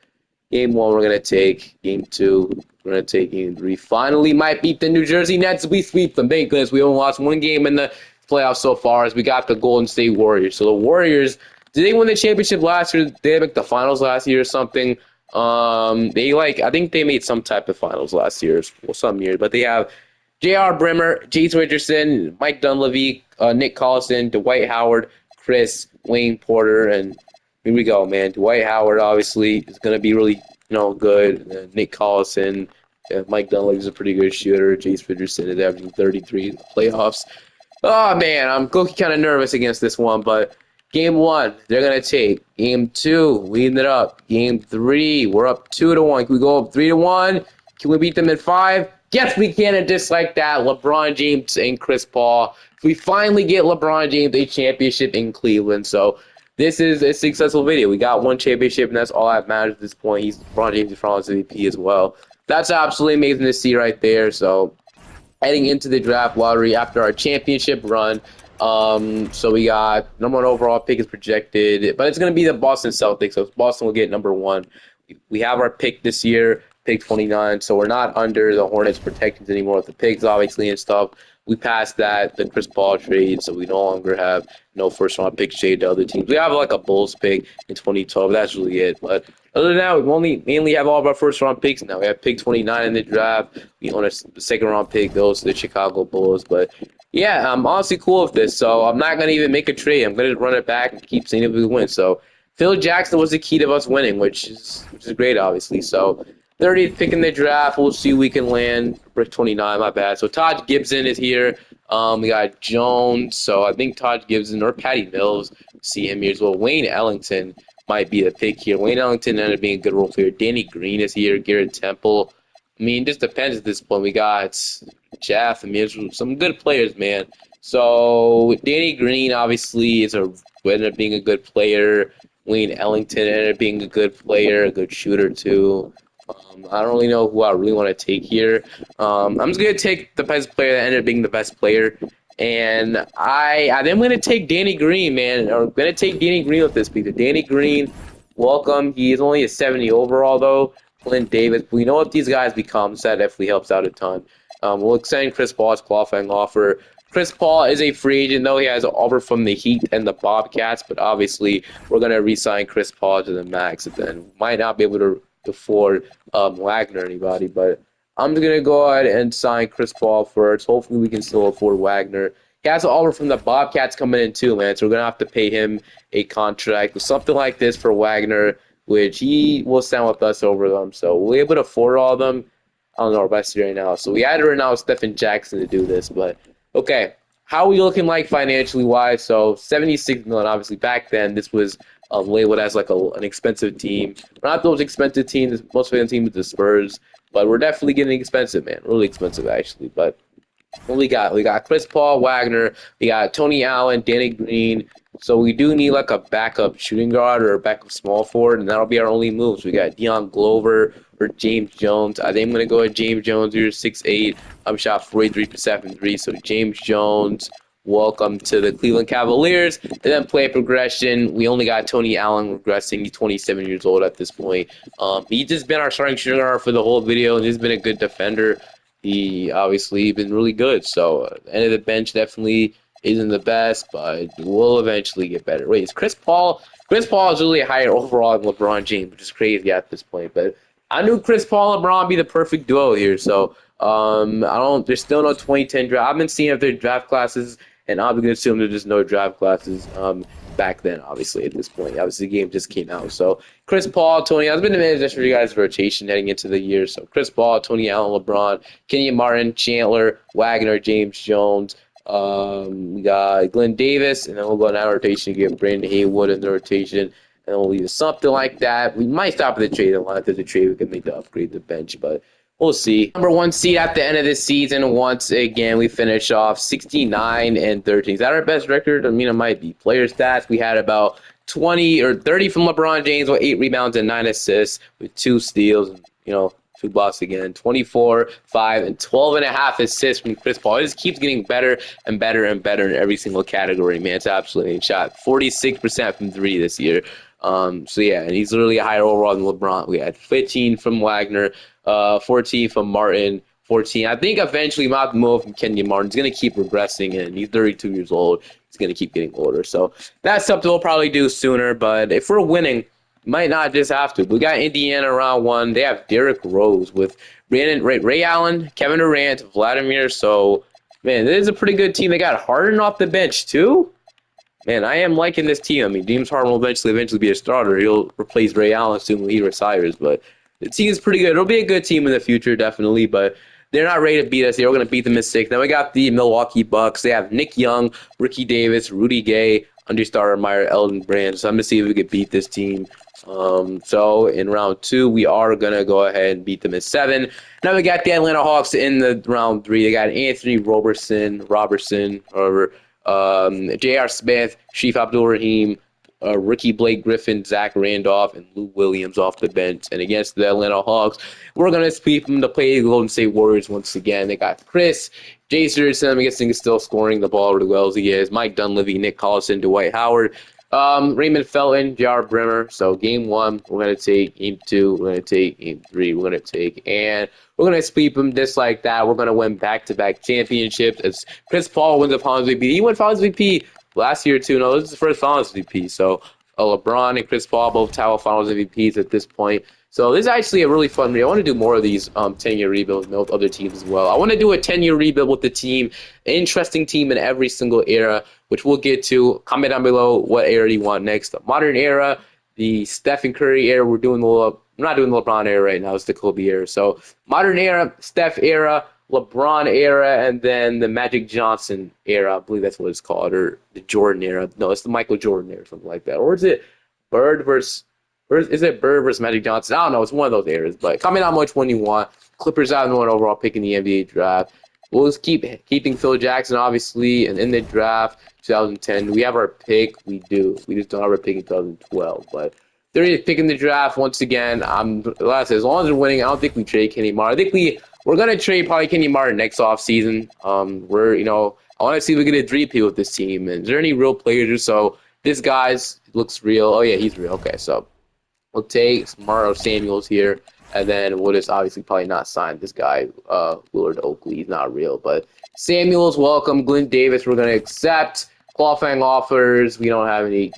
game 1, we're going to take. Game 2, we're going to take. Game 3. Finally might beat the New Jersey Nets. We sweep them. Thank goodness. We only lost 1 game in the playoffs so far as we got the Golden State Warriors. So the Warriors, did they win the championship last year? Did they make the finals last year or something? I think they made some type of finals last year, well, some years, but they have J.R. Brimmer, Jason Richardson, Mike Dunleavy, Nick Collison, Dwight Howard, Chris, Wayne Porter, and here we go, man. Dwight Howard obviously is going to be really, you know, good. Nick Collison, Mike Dunleavy is a pretty good shooter. Jason Richardson is averaging 33 in the playoffs. Oh man, I'm kind of nervous against this one, but Game 1, they're going to take. Game 2, leading it up. Game 3, we're up 2-1. Can we go up 3-1? Can we beat them in 5? Yes, we can, and just like that, LeBron James and Chris Paul. We finally get LeBron James a championship in Cleveland. So this is a successful video. We got 1 championship, and that's all that matters at this point. LeBron James is Finals MVP as well. That's absolutely amazing to see right there. So heading into the draft lottery after our championship run, so we got number 1 overall pick is projected, but it's going to be the Boston Celtics. So Boston will get number 1. We have our pick this year, pick 29. So we're not under the Hornets protections anymore with the picks, obviously, and stuff. We passed that, the Chris Paul trade, so we no longer have no first-round pick trade to other teams. We have like a Bulls pick in 2012. That's really it. But other than that, we mainly have all of our first-round picks now. We have pick 29 in the draft. We own a second-round pick goes to the Chicago Bulls, but yeah, I'm honestly cool with this, so I'm not going to even make a trade. I'm going to run it back and keep seeing if we win. So Phil Jackson was the key to us winning, which is great, obviously. So 30th pick in the draft, we'll see who we can land. Brick 29, my bad. So Todd Gibson is here. We got Jones, so I think Todd Gibson or Patty Mills see him here as well. Wayne Ellington might be the pick here. Wayne Ellington ended up being a good role player. Danny Green is here. Garrett Temple. I mean, it just depends at this point. We got Jeff. I mean, there's some good players, man. So Danny Green obviously ended up being a good player. Wayne Ellington ended up being a good player, a good shooter too. I don't really know who I really want to take here. I'm just gonna take the best player that ended up being the best player, and I then gonna take Danny Green, man. Or gonna take Danny Green with this pick. Danny Green, welcome. He is only a 70 overall though. Clint Davis. We know what these guys become, so that definitely helps out a ton. We'll extend Chris Paul's qualifying offer. Chris Paul is a free agent, though he has an offer from the Heat and the Bobcats, but obviously we're going to re-sign Chris Paul to the max, and then might not be able to afford Wagner or anybody, but I'm just going to go ahead and sign Chris Paul first. Hopefully we can still afford Wagner. He has an offer from the Bobcats coming in too, man, so we're going to have to pay him a contract with something like this for Wagner, which he will stand with us over them, so we'll be able to afford all of them. I don't know what I see right now. So we had to right now Stephen Jackson to do this, but okay. How are we looking like financially wise? So 76 million. Obviously, back then this was labeled as like an expensive team. We're not those expensive teams. Most of the team is the Spurs, but we're definitely getting expensive, man. Really expensive actually. But what we got? We got Chris Paul, Wagner. We got Tony Allen, Danny Green. So we do need like a backup shooting guard or a backup small forward, and that'll be our only moves. We got Deion Glover or James Jones. I think I'm gonna go with James Jones. You're 6'8". I'm shot 43% from three. So James Jones, welcome to the Cleveland Cavaliers. And then play progression. We only got Tony Allen regressing. He's 27 years old at this point. He's just been our starting shooting guard for the whole video, and he's been a good defender. He obviously been really good. So end of the bench definitely isn't the best, but will eventually get better. Wait, is Chris Paul? Chris Paul is really higher overall than LeBron James, which is crazy at this point. But I knew Chris Paul and LeBron be the perfect duo here. So I don't. There's still no 2010 draft. I've been seeing if there's draft classes, and I'm gonna assume there's just no draft classes. Back then, obviously, at this point, obviously the game just came out. So Chris Paul, Tony, I've been managed for you guys' rotation heading into the year. So Chris Paul, Tony Allen, LeBron, Kenyon Martin, Chandler, Wagner, James Jones. We got Glenn Davis, and then we'll go in that rotation, get Brandon Haywood in the rotation, and then we'll leave something like that. We might stop at the trade line. If there's a trade, we can make to upgrade the bench, but we'll see. Number one seed at the end of the season. Once again, we finish off 69-13. Is that our best record? I mean, it might be. Player stats, we had about 20 or 30 from LeBron James with 8 rebounds and 9 assists with 2 steals, two blocks again, 24, 5, and 12 and a half assists from Chris Paul. It just keeps getting better and better and better in every single category, man. It's absolutely shot 46% from 3 this year. So yeah, and he's literally a higher overall than LeBron. We had 15 from Wagner, 14 from Martin, 14. I think eventually we'll have to move from Kenyon Martin. He's going to keep regressing, and he's 32 years old. He's going to keep getting older. So that's something we'll probably do sooner. But if we're winning, might not just have to. We got Indiana round 1. They have Derrick Rose with Ray Allen, Kevin Durant, Vladimir. So, man, this is a pretty good team. They got Harden off the bench, too. Man, I am liking this team. I mean, James Harden will eventually be a starter. He'll replace Ray Allen soon when he retires. But the team is pretty good. It'll be a good team in the future, definitely. But they're not ready to beat us. We're going to beat them in 6. Then we got the Milwaukee Bucks. They have Nick Young, Ricky Davis, Rudy Gay, Andre Stoudemire, Elton Brand. So I'm going to see if we can beat this team. So in round 2, we are going to go ahead and beat them in 7. Now we got the Atlanta Hawks in the round 3. They got Anthony Robertson, or J.R. Smith, Sheaf Abdul-Rahim, Ricky Blake Griffin, Zach Randolph, and Lou Williams off the bench. And against the Atlanta Hawks, we're going to sweep them to play the Golden State Warriors once again. They got Chris, Jason, I'm guessing is still scoring the ball really well as he is. Mike Dunleavy, Nick Collison, Dwight Howard, Raymond Felton, J.R. Brimmer. So game 1, we're going to take. Game 2, we're going to take. Game 3, we're going to take. And we're going to sweep them just like that. We're going to win back-to-back championships. As Chris Paul wins the Finals MVP. He won Finals MVP last year, too. No, this is his first Finals MVP. So LeBron and Chris Paul both title Finals MVPs at this point. So this is actually a really fun video. I want to do more of these 10-year rebuilds with other teams as well. I want to do a 10-year rebuild with the team, interesting team in every single era, which we'll get to. Comment down below what era you want next. The modern era, the Stephen Curry era. We're not doing the LeBron era right now. It's the Kobe era. So modern era, Steph era, LeBron era and then the Magic Johnson era. I believe that's what it's called, or the Jordan era. No, it's the Michael Jordan era, something like that. Or is it Bird versus, or is it Bird versus Magic Johnson? I don't know. It's one of those eras. But comment how much one you want. Clippers out one overall pick in the NBA draft. We'll just keeping Phil Jackson, obviously, and in the draft, 2010. We have our pick. We do. We just don't have our pick in 2012. But they're picking the draft once again. Like I said, as long as they're winning, I don't think we trade Kenny Martin. I think we're gonna trade probably Kenny Martin next offseason. I want to see if we get a three-peat with this team. And is there any real players or so? This guy's looks real. Oh yeah, he's real. Okay, so we'll take Mario Samuels here, and then we'll just obviously probably not sign this guy, Willard Oakley. He's not real, but Samuels, welcome. Glenn Davis, we're gonna accept. Qualifying offers, we don't have any,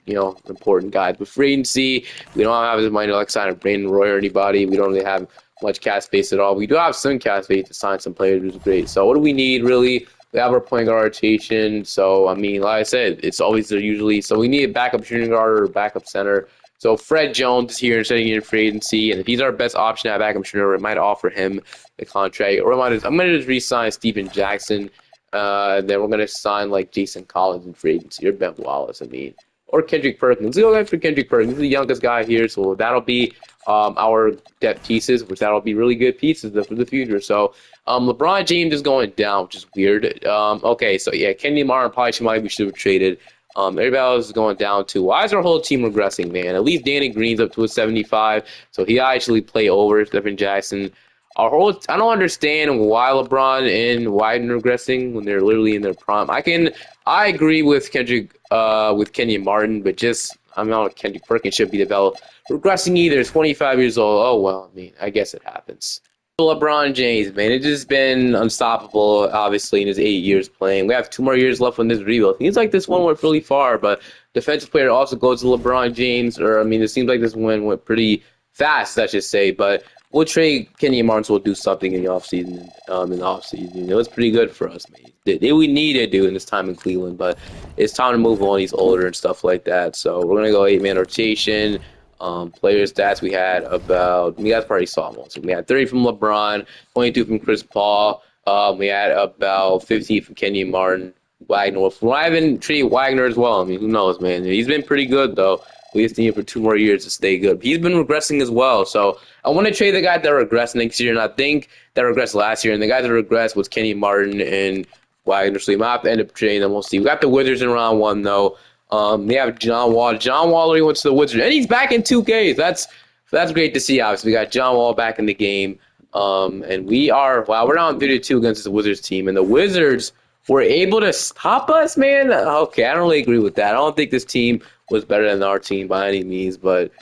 important guys. With free agency, we don't have as much like signing Brandon Roy or anybody. We don't really have much cap space at all. We do have some cap space to sign some players, which is great. So what do we need really? We have our point guard rotation. So I mean, like I said, it's always there usually. So we need a backup shooting guard or a backup center. So Fred Jones is here and setting in free agency, and if he's our best option at backup shooter, we might offer him the contract, or I'm gonna just re-sign Steven Jackson. Then we're gonna sign like Jason Collins in free agency or Ben Wallace. I mean, or Kendrick Perkins. Let's go after Kendrick Perkins. He's the youngest guy here, so that'll be our depth pieces, which that'll be really good pieces for the future. So LeBron James is going down, which is weird. Okay, so yeah, Kenny Martin probably we should have traded. Everybody else is going down too. Why is our whole team regressing, man? At least Danny Green's up to a 75, so he actually play over Stephen Jackson. I don't understand why LeBron and Wyden are regressing when they're literally in their prime. I agree with Kenny Martin, but I'm not Kendrick Perkins should be developed. Regressing either. He's 25 years old. Oh well, I mean, I guess it happens. LeBron James, man, it's just been unstoppable, obviously, in his 8 years playing. We have 2 more years left on this rebuild. Seems like this one went really far, but defensive player also goes to LeBron James, or I mean, it seems like this one went pretty fast, I should say, but we'll trade Kenny Martin, so we'll do something in the offseason. It's pretty good for us, man. We need to do in this time in Cleveland, but it's time to move on. He's older and stuff like that, so we're gonna go 8-man rotation. Player stats we guys probably saw them. So we had 30 from LeBron, 22 from Chris Paul. We had about 15 from Kenny Martin. Wagner. I haven't treated Wagner as well. I mean, who knows, man? He's been pretty good though. We just need him for 2 more years to stay good. He's been regressing as well. So I want to trade the guy that regressed next year, and I think that regressed last year. And the guy that regressed was Kenny Martin and Wagner. So we might have to end up trading them. We'll see. We got the Wizards in round 1 though. They have John Wall. John Wall already went to the Wizards, and he's back in 2K. That's great to see. Obviously, we got John Wall back in the game, and we're down 3-2 against the Wizards team, and the Wizards were able to stop us, man. Okay, I don't really agree with that. I don't think this team was better than our team by any means, but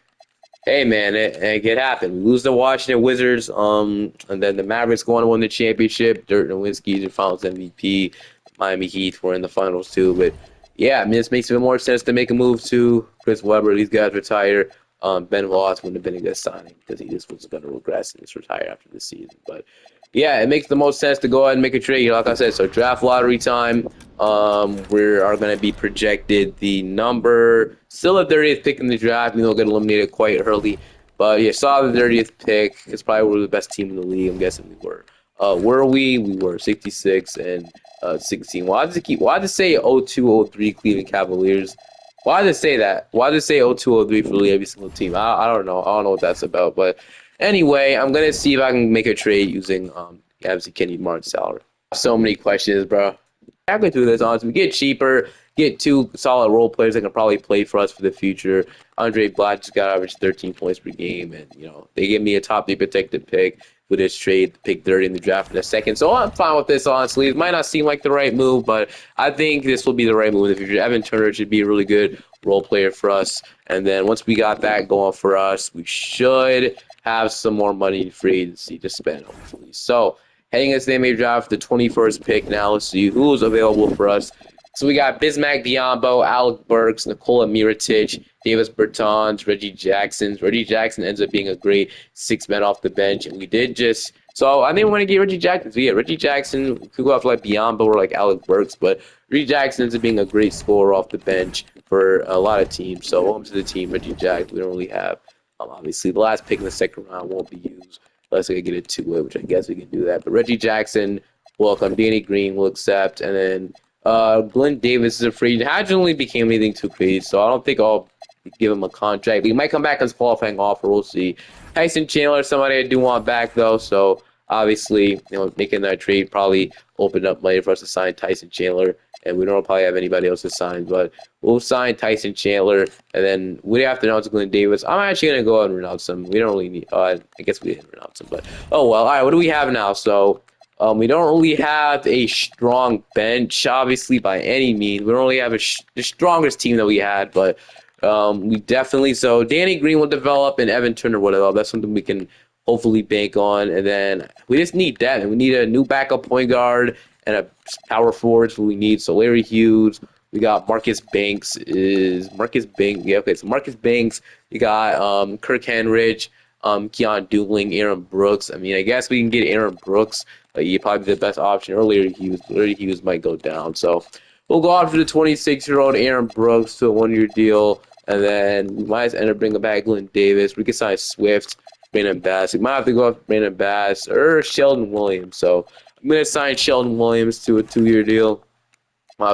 hey, man, it happened. We lose the Washington Wizards, and then the Mavericks go on to win the championship. Dirk Nowitzki's your Finals MVP. Miami Heat were in the finals too, but yeah, I mean, this makes even more sense to make a move to Chris Webber. These guys retire. Ben Wallace wouldn't have been a good signing because he just was going to regress and just retire after this season. But yeah, it makes the most sense to go ahead and make a trade. Like I said, so draft lottery time. We are going to be projected the number still the 30th pick in the draft. We don't get eliminated quite early, but yeah, saw the 30th pick. It's probably we're the best team in the league. I'm guessing we were. Were we? We were 66 and 16. Why does it say 0203 Cleveland Cavaliers? Why does it say that? Why does it say 0203 for really every single team? I don't know. I don't know what that's about. But anyway, I'm gonna see if I can make a trade using obviously Kenny Martin's salary. So many questions, bro. I can do this honestly. We get cheaper, get 2 solid role players that can probably play for us for the future. Andre Black just got average 13 points per game, and they give me a top 3 protected pick with this trade, pick 30 in the draft in a second. So I'm fine with this, honestly. It might not seem like the right move, but I think this will be the right move in the future. Evan Turner should be a really good role player for us. And then once we got that going for us, we should have some more money in free agency to spend, hopefully. So heading into the NBA draft, the 21st pick now. Let's see who's available for us. So we got Bismack Biyombo, Alec Burks, Nikola Mirotic, Davis Bertans, Reggie Jackson. Reggie Jackson ends up being a great 6-man off the bench. And we did just – so I didn't want to get Reggie Jackson. So yeah, Reggie Jackson could go off like Biyombo or like Alec Burks. But Reggie Jackson ends up being a great scorer off the bench for a lot of teams. So welcome to the team, Reggie Jackson. We don't really have obviously, the last pick in the second round won't be used unless we can get it to it, which I guess we can do that. But Reggie Jackson, welcome. Danny Green will accept, and then Glenn Davis is a free agent. Hasn't really became anything too crazy, so I don't think I'll give him a contract. He might come back as a qualifying offer. We'll see. Tyson Chandler, somebody I do want back though, so obviously, making that trade probably opened up money for us to sign Tyson Chandler, and we don't probably have anybody else to sign, but we'll sign Tyson Chandler, and then we have to announce Glenn Davis. I'm actually gonna go ahead and renounce him. We don't really need. I guess we didn't renounce him, but oh well. All right, what do we have now? So. We don't really have a strong bench, obviously, by any means. We don't really have the strongest team that we had, but we definitely. So Danny Green will develop and Evan Turner will develop. That's something we can hopefully bank on. And then we just need depth. We need a new backup point guard and a power forward. So we need. So Larry Hughes. We got Marcus Banks. Is Marcus Banks? Yeah, okay. So Marcus Banks. You got Kirk Henrich, Keon Dooling, Aaron Brooks. I mean, I guess we can get Aaron Brooks. He'd probably be the best option. Earlier, Hughes might go down. So we'll go after the 26-year-old Aaron Brooks to a one-year deal, and then we might end up bringing back Glenn Davis. We could sign Swift, Brandon Bass. We might have to go after Brandon Bass or Sheldon Williams. So I'm going to sign Sheldon Williams to a 2-year deal.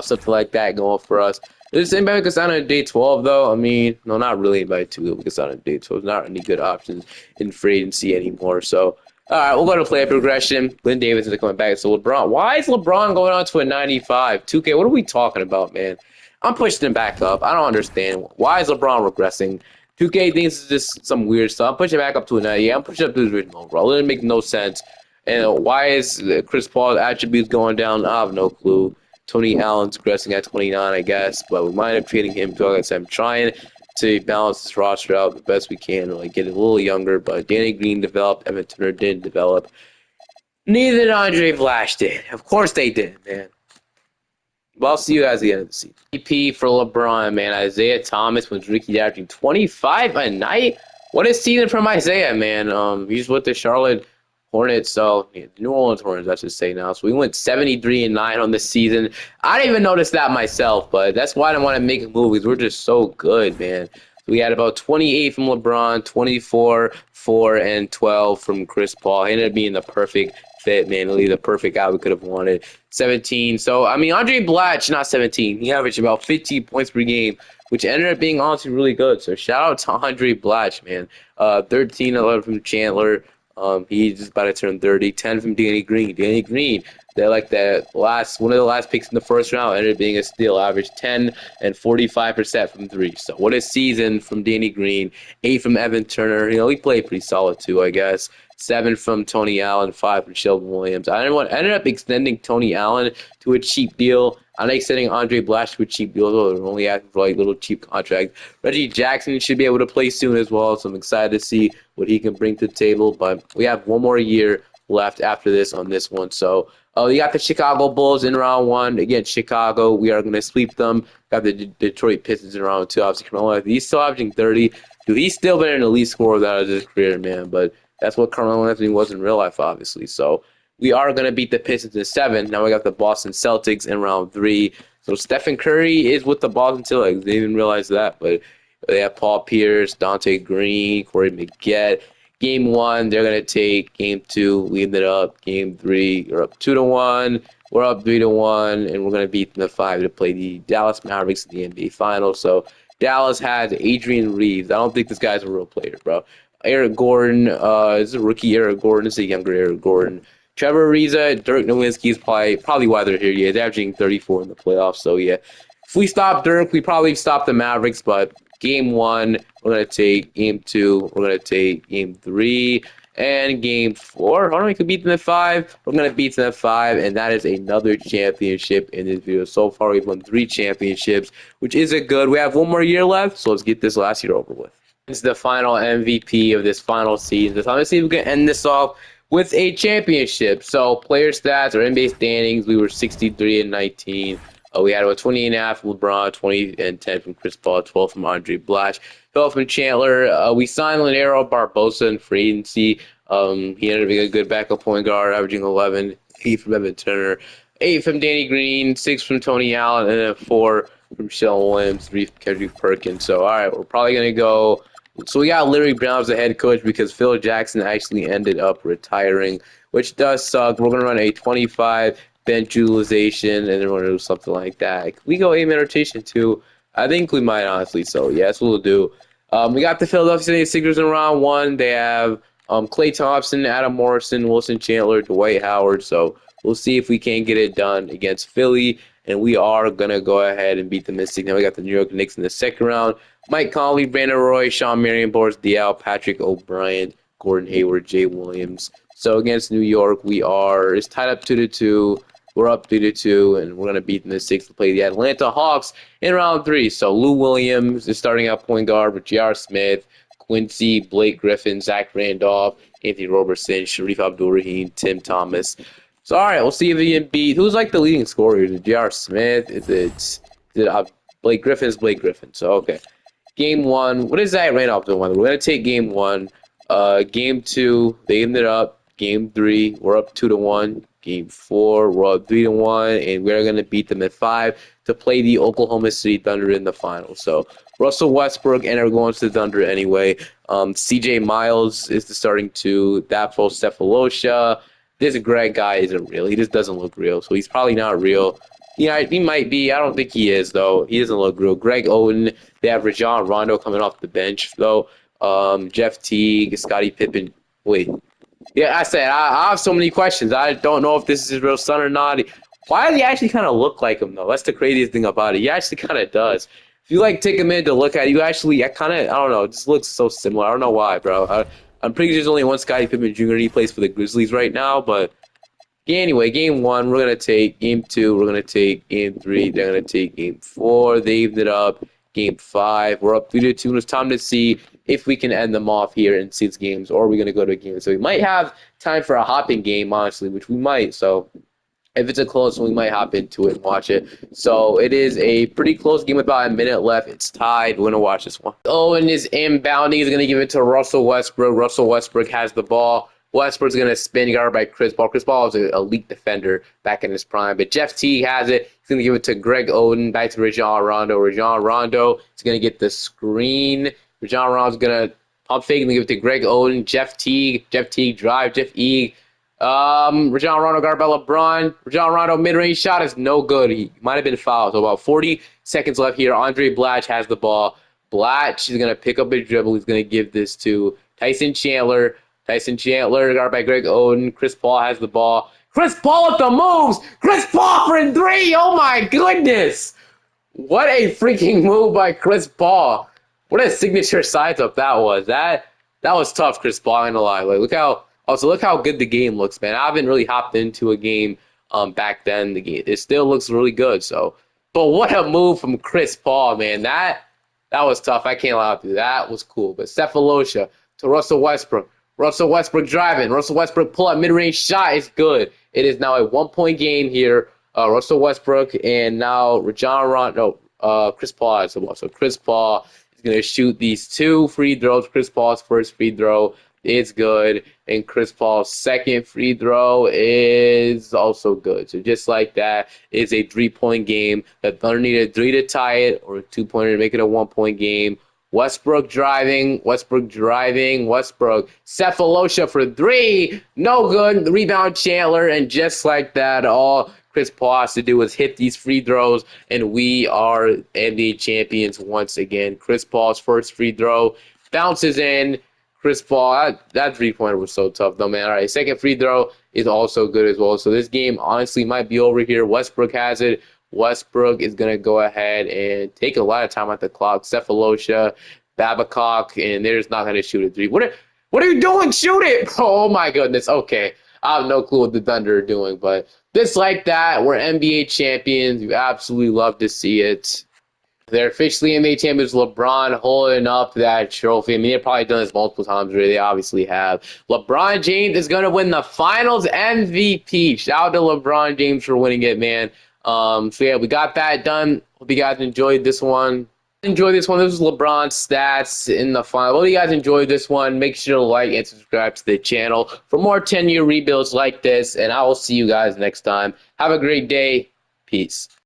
Something like that going for us. Does anybody can sign on day 12, though? I mean, no, not really anybody too good. We can sign on day 12. There's not any good options in free agency anymore. So, all right, we'll go to player progression. Glenn Davis is coming back. So, LeBron. Why is LeBron going on to a 95? 2K, what are we talking about, man? I'm pushing him back up. I don't understand. Why is LeBron regressing? 2K thinks it's just some weird stuff. I'm pushing back up to a 90. Yeah, I'm pushing up to his original overall. It doesn't make no sense. And why is Chris Paul's attributes going down? I have no clue. Tony Allen's progressing at 29, I guess, but we might end up trading him. Like I said, I'm trying to balance this roster out the best we can, like get it a little younger. But Danny Green developed, Evan Turner didn't develop. Neither did Andre Vlash did. Of course they did, man. But I'll see you guys at the end of the season. EP for LeBron, man. Isaiah Thomas was Ricky averaging 25 a night. What a season from Isaiah, man. He's with the Charlotte Hornets, so yeah, New Orleans Hornets, I should say now. So we went 73-9 on this season. I didn't even notice that myself, but that's why I didn't want to make movies. We're just so good, man. We had about 28 from LeBron, 24, 4, and 12 from Chris Paul. He ended up being the perfect fit, man. Really the perfect guy we could have wanted. 17. So, I mean, Andre Blatch, not 17. He averaged about 15 points per game, which ended up being honestly really good. So, shout out to Andre Blatch, man. 13, 11 from Chandler. He's just about to turn 30. 10 from Danny Green. Danny Green, they're like one of the last picks in the first round, ended up being a steal. Average 10 and 45% from three. So what a season from Danny Green. 8 from Evan Turner. He played pretty solid too, I guess. 7 from Tony Allen. 5 from Sheldon Williams. I ended up extending Tony Allen to a cheap deal. I'm extending Andre Blatch to a cheap deal. They're only asking for like little cheap contract. Reggie Jackson should be able to play soon as well, so I'm excited to see what he can bring to the table. But we have one more year left after this on this one. So you got the Chicago Bulls in round 1. Again, Chicago, we are going to sweep them. Got the Detroit Pistons in round 2. Obviously, Carmelo, he's still averaging 30. Dude, he's still been an elite scorer of his career, man. But that's what Carmelo Anthony was in real life, obviously. So we are going to beat the Pistons in 7. Now we got the Boston Celtics in round 3. So Stephen Curry is with the Boston Celtics. They didn't even realize that. But they have Paul Pierce, Dante Green, Corey Maggette. Game 1, they're going to take. Game 2, we ended up. Game 3, we're up 2-1. We're up 3-1. And we're going to beat them in 5 to play the Dallas Mavericks in the NBA Finals. So Dallas has Adrian Reeves. I don't think this guy's a real player, bro. Eric Gordon is a rookie. Eric Gordon is a younger Eric Gordon. Trevor Ariza, Dirk Nowitzki is probably why they're here. Yeah, he's averaging 34 in the playoffs. So, yeah, if we stop Dirk, we probably stop the Mavericks. But game 1, we're going to take. Game 2, we're going to take. Game 3, and game 4. Hold on, we could beat them at 5. We're going to beat them at 5, and that is another championship in this video. So far, we've won 3 championships, which isn't good. We have one more year left, so let's get this last year over with. It's the final MVP of this final season. So let's see if we can end this off with a championship. So player stats or NBA standings, we were 63-19. We had about 20.5 from LeBron, 20 and 10 from Chris Paul, 12 from Andre Blatch, 12 from Chandler. We signed Llanero Barbosa in free agency. He ended up being a good backup point guard, averaging 11, 8 from Evan Turner, 8 from Danny Green, 6 from Tony Allen, and then 4 from Sheldon Williams, 3 from Kendrick Perkins. So, all right, we're probably going to go So we got Larry Brown as the head coach because Phil Jackson actually ended up retiring, which does suck. We're gonna run a 25 bench utilization, and then we're gonna do something like that. Can we go 8-minute rotation too? I think we might honestly. So yes, we'll do. We got the Philadelphia 76ers in round one. They have Klay Thompson, Adam Morrison, Wilson Chandler, Dwight Howard. So we'll see if we can get it done against Philly, and we are gonna go ahead and beat the Mystics. Now we got the New York Knicks in the second round. Mike Conley, Brandon Roy, Sean Marion, Boris Diaw, Patrick O'Brien, Gordon Hayward, Jay Williams. So against New York, it's tied up 2-2. We're up 3-2, and we're gonna beat the Mystics to play the Atlanta Hawks in round three. So Lou Williams is starting at point guard with J.R. Smith, Quincy, Blake Griffin, Zach Randolph, Anthony Robertson, Sharif Abdul-Rahim, Tim Thomas. So all right, we'll see if he can beat. Who's like the leading scorer? Is it J.R. Smith? Blake Griffin? Is Blake Griffin? So okay. Game one, what is that Randolph doing? We're gonna take game one. Game two, they ended up. Game three, we're up 2-1. Game four, we're up 3-1, and we're gonna beat them at 5 to play the Oklahoma City Thunder in the finals. So Russell Westbrook and are going to the Thunder anyway. C.J. Miles is the starting two. Dafo Cephalosha. This Greg guy isn't real. He just doesn't look real, so he's probably not real. Yeah, he might be. I don't think he is, though. He doesn't look real. Greg Oden. They have Rajon Rondo coming off the bench, though. Jeff Teague, Scottie Pippen. Wait. Yeah, I have so many questions. I don't know if this is his real son or not. Why does he actually kind of look like him, though? That's the craziest thing about it. He actually kind of does. If you, like, take a minute to look at it, I don't know. It just looks so similar. I don't know why, bro. I'm pretty sure there's only one Scottie Pippen Jr. He plays for the Grizzlies right now, but... Yeah, anyway, game one, we're going to take game two, we're going to take game three, they're going to take game four, they evened it up, game five, we're up 3-2, and it's time to see if we can end them off here in 6 games, or we're going to go to a game. So we might have time for a hopping game, honestly, which we might, so if it's a close one, we might hop into it and watch it. So it is a pretty close game with about a minute left. It's tied. We're going to watch this one. Owen is inbounding. He's going to give it to Russell Westbrook. Russell Westbrook has the ball. Westbrook's going to spin guard by Chris Paul. Chris Paul is an elite defender back in his prime. But Jeff Teague has it. He's going to give it to Greg Oden. Back to Rajon Rondo. Rajon Rondo is going to get the screen. Rajon Rondo's going to pump fake and give it to Greg Oden. Jeff Teague. Jeff Teague drive. Jeff Teague. Rajon Rondo guard by LeBron. Rajon Rondo mid-range shot is no good. He might have been fouled. So about 40 seconds left here. Andre Blatch has the ball. Blatch is going to pick up a dribble. He's going to give this to Tyson Chandler. Tyson Chandler, guard by Greg Oden. Chris Paul has the ball. Chris Paul with the moves. Chris Paul for 3. Oh, my goodness. What a freaking move by Chris Paul. What a signature size-up that was. That was tough, Chris Paul, I'm gonna lie. Like, look how good the game looks, man. I haven't really hopped into a game back then. The game, it still looks really good. So, but what a move from Chris Paul, man. That was tough. I can't lie to you. That was cool. But Cephalosha to Russell Westbrook. Russell Westbrook driving. Russell Westbrook pull-up mid-range shot is good. It is now a 1-point game here. Russell Westbrook and now Rajon Rondo. Chris Paul has the ball. So Chris Paul is going to shoot these 2 free throws. Chris Paul's first free throw is good. And Chris Paul's second free throw is also good. So just like that, it's a 3-point game. The Thunder needed 3 to tie it or a 2-pointer to make it a 1-point game. Westbrook driving. Cephalosha for 3. No good. Rebound Chandler. And just like that, all Chris Paul has to do is hit these free throws, and we are NBA champions once again. Chris Paul's first free throw bounces in. Chris Paul, that 3-pointer was so tough, though, man. All right, second free throw is also good as well. So this game honestly might be over here. Westbrook has it. Westbrook is going to go ahead and take a lot of time at the clock. Cephalosha, Babcock, and they're just not going to shoot a 3. What are you doing? Shoot it! Oh, my goodness. Okay. I have no clue what the Thunder are doing, but just like that, we're NBA champions. You absolutely love to see it. They're officially NBA champions. LeBron holding up that trophy. I mean, they've probably done this multiple times already. They obviously have. LeBron James is going to win the Finals MVP. Shout out to LeBron James for winning it, man. So yeah, we got that done. Hope you guys enjoyed this one. Enjoy this one. This was LeBron's stats in the final. Hope you guys enjoyed this one. Make sure to like and subscribe to the channel for more 10-year rebuilds like this. And I will see you guys next time. Have a great day. Peace.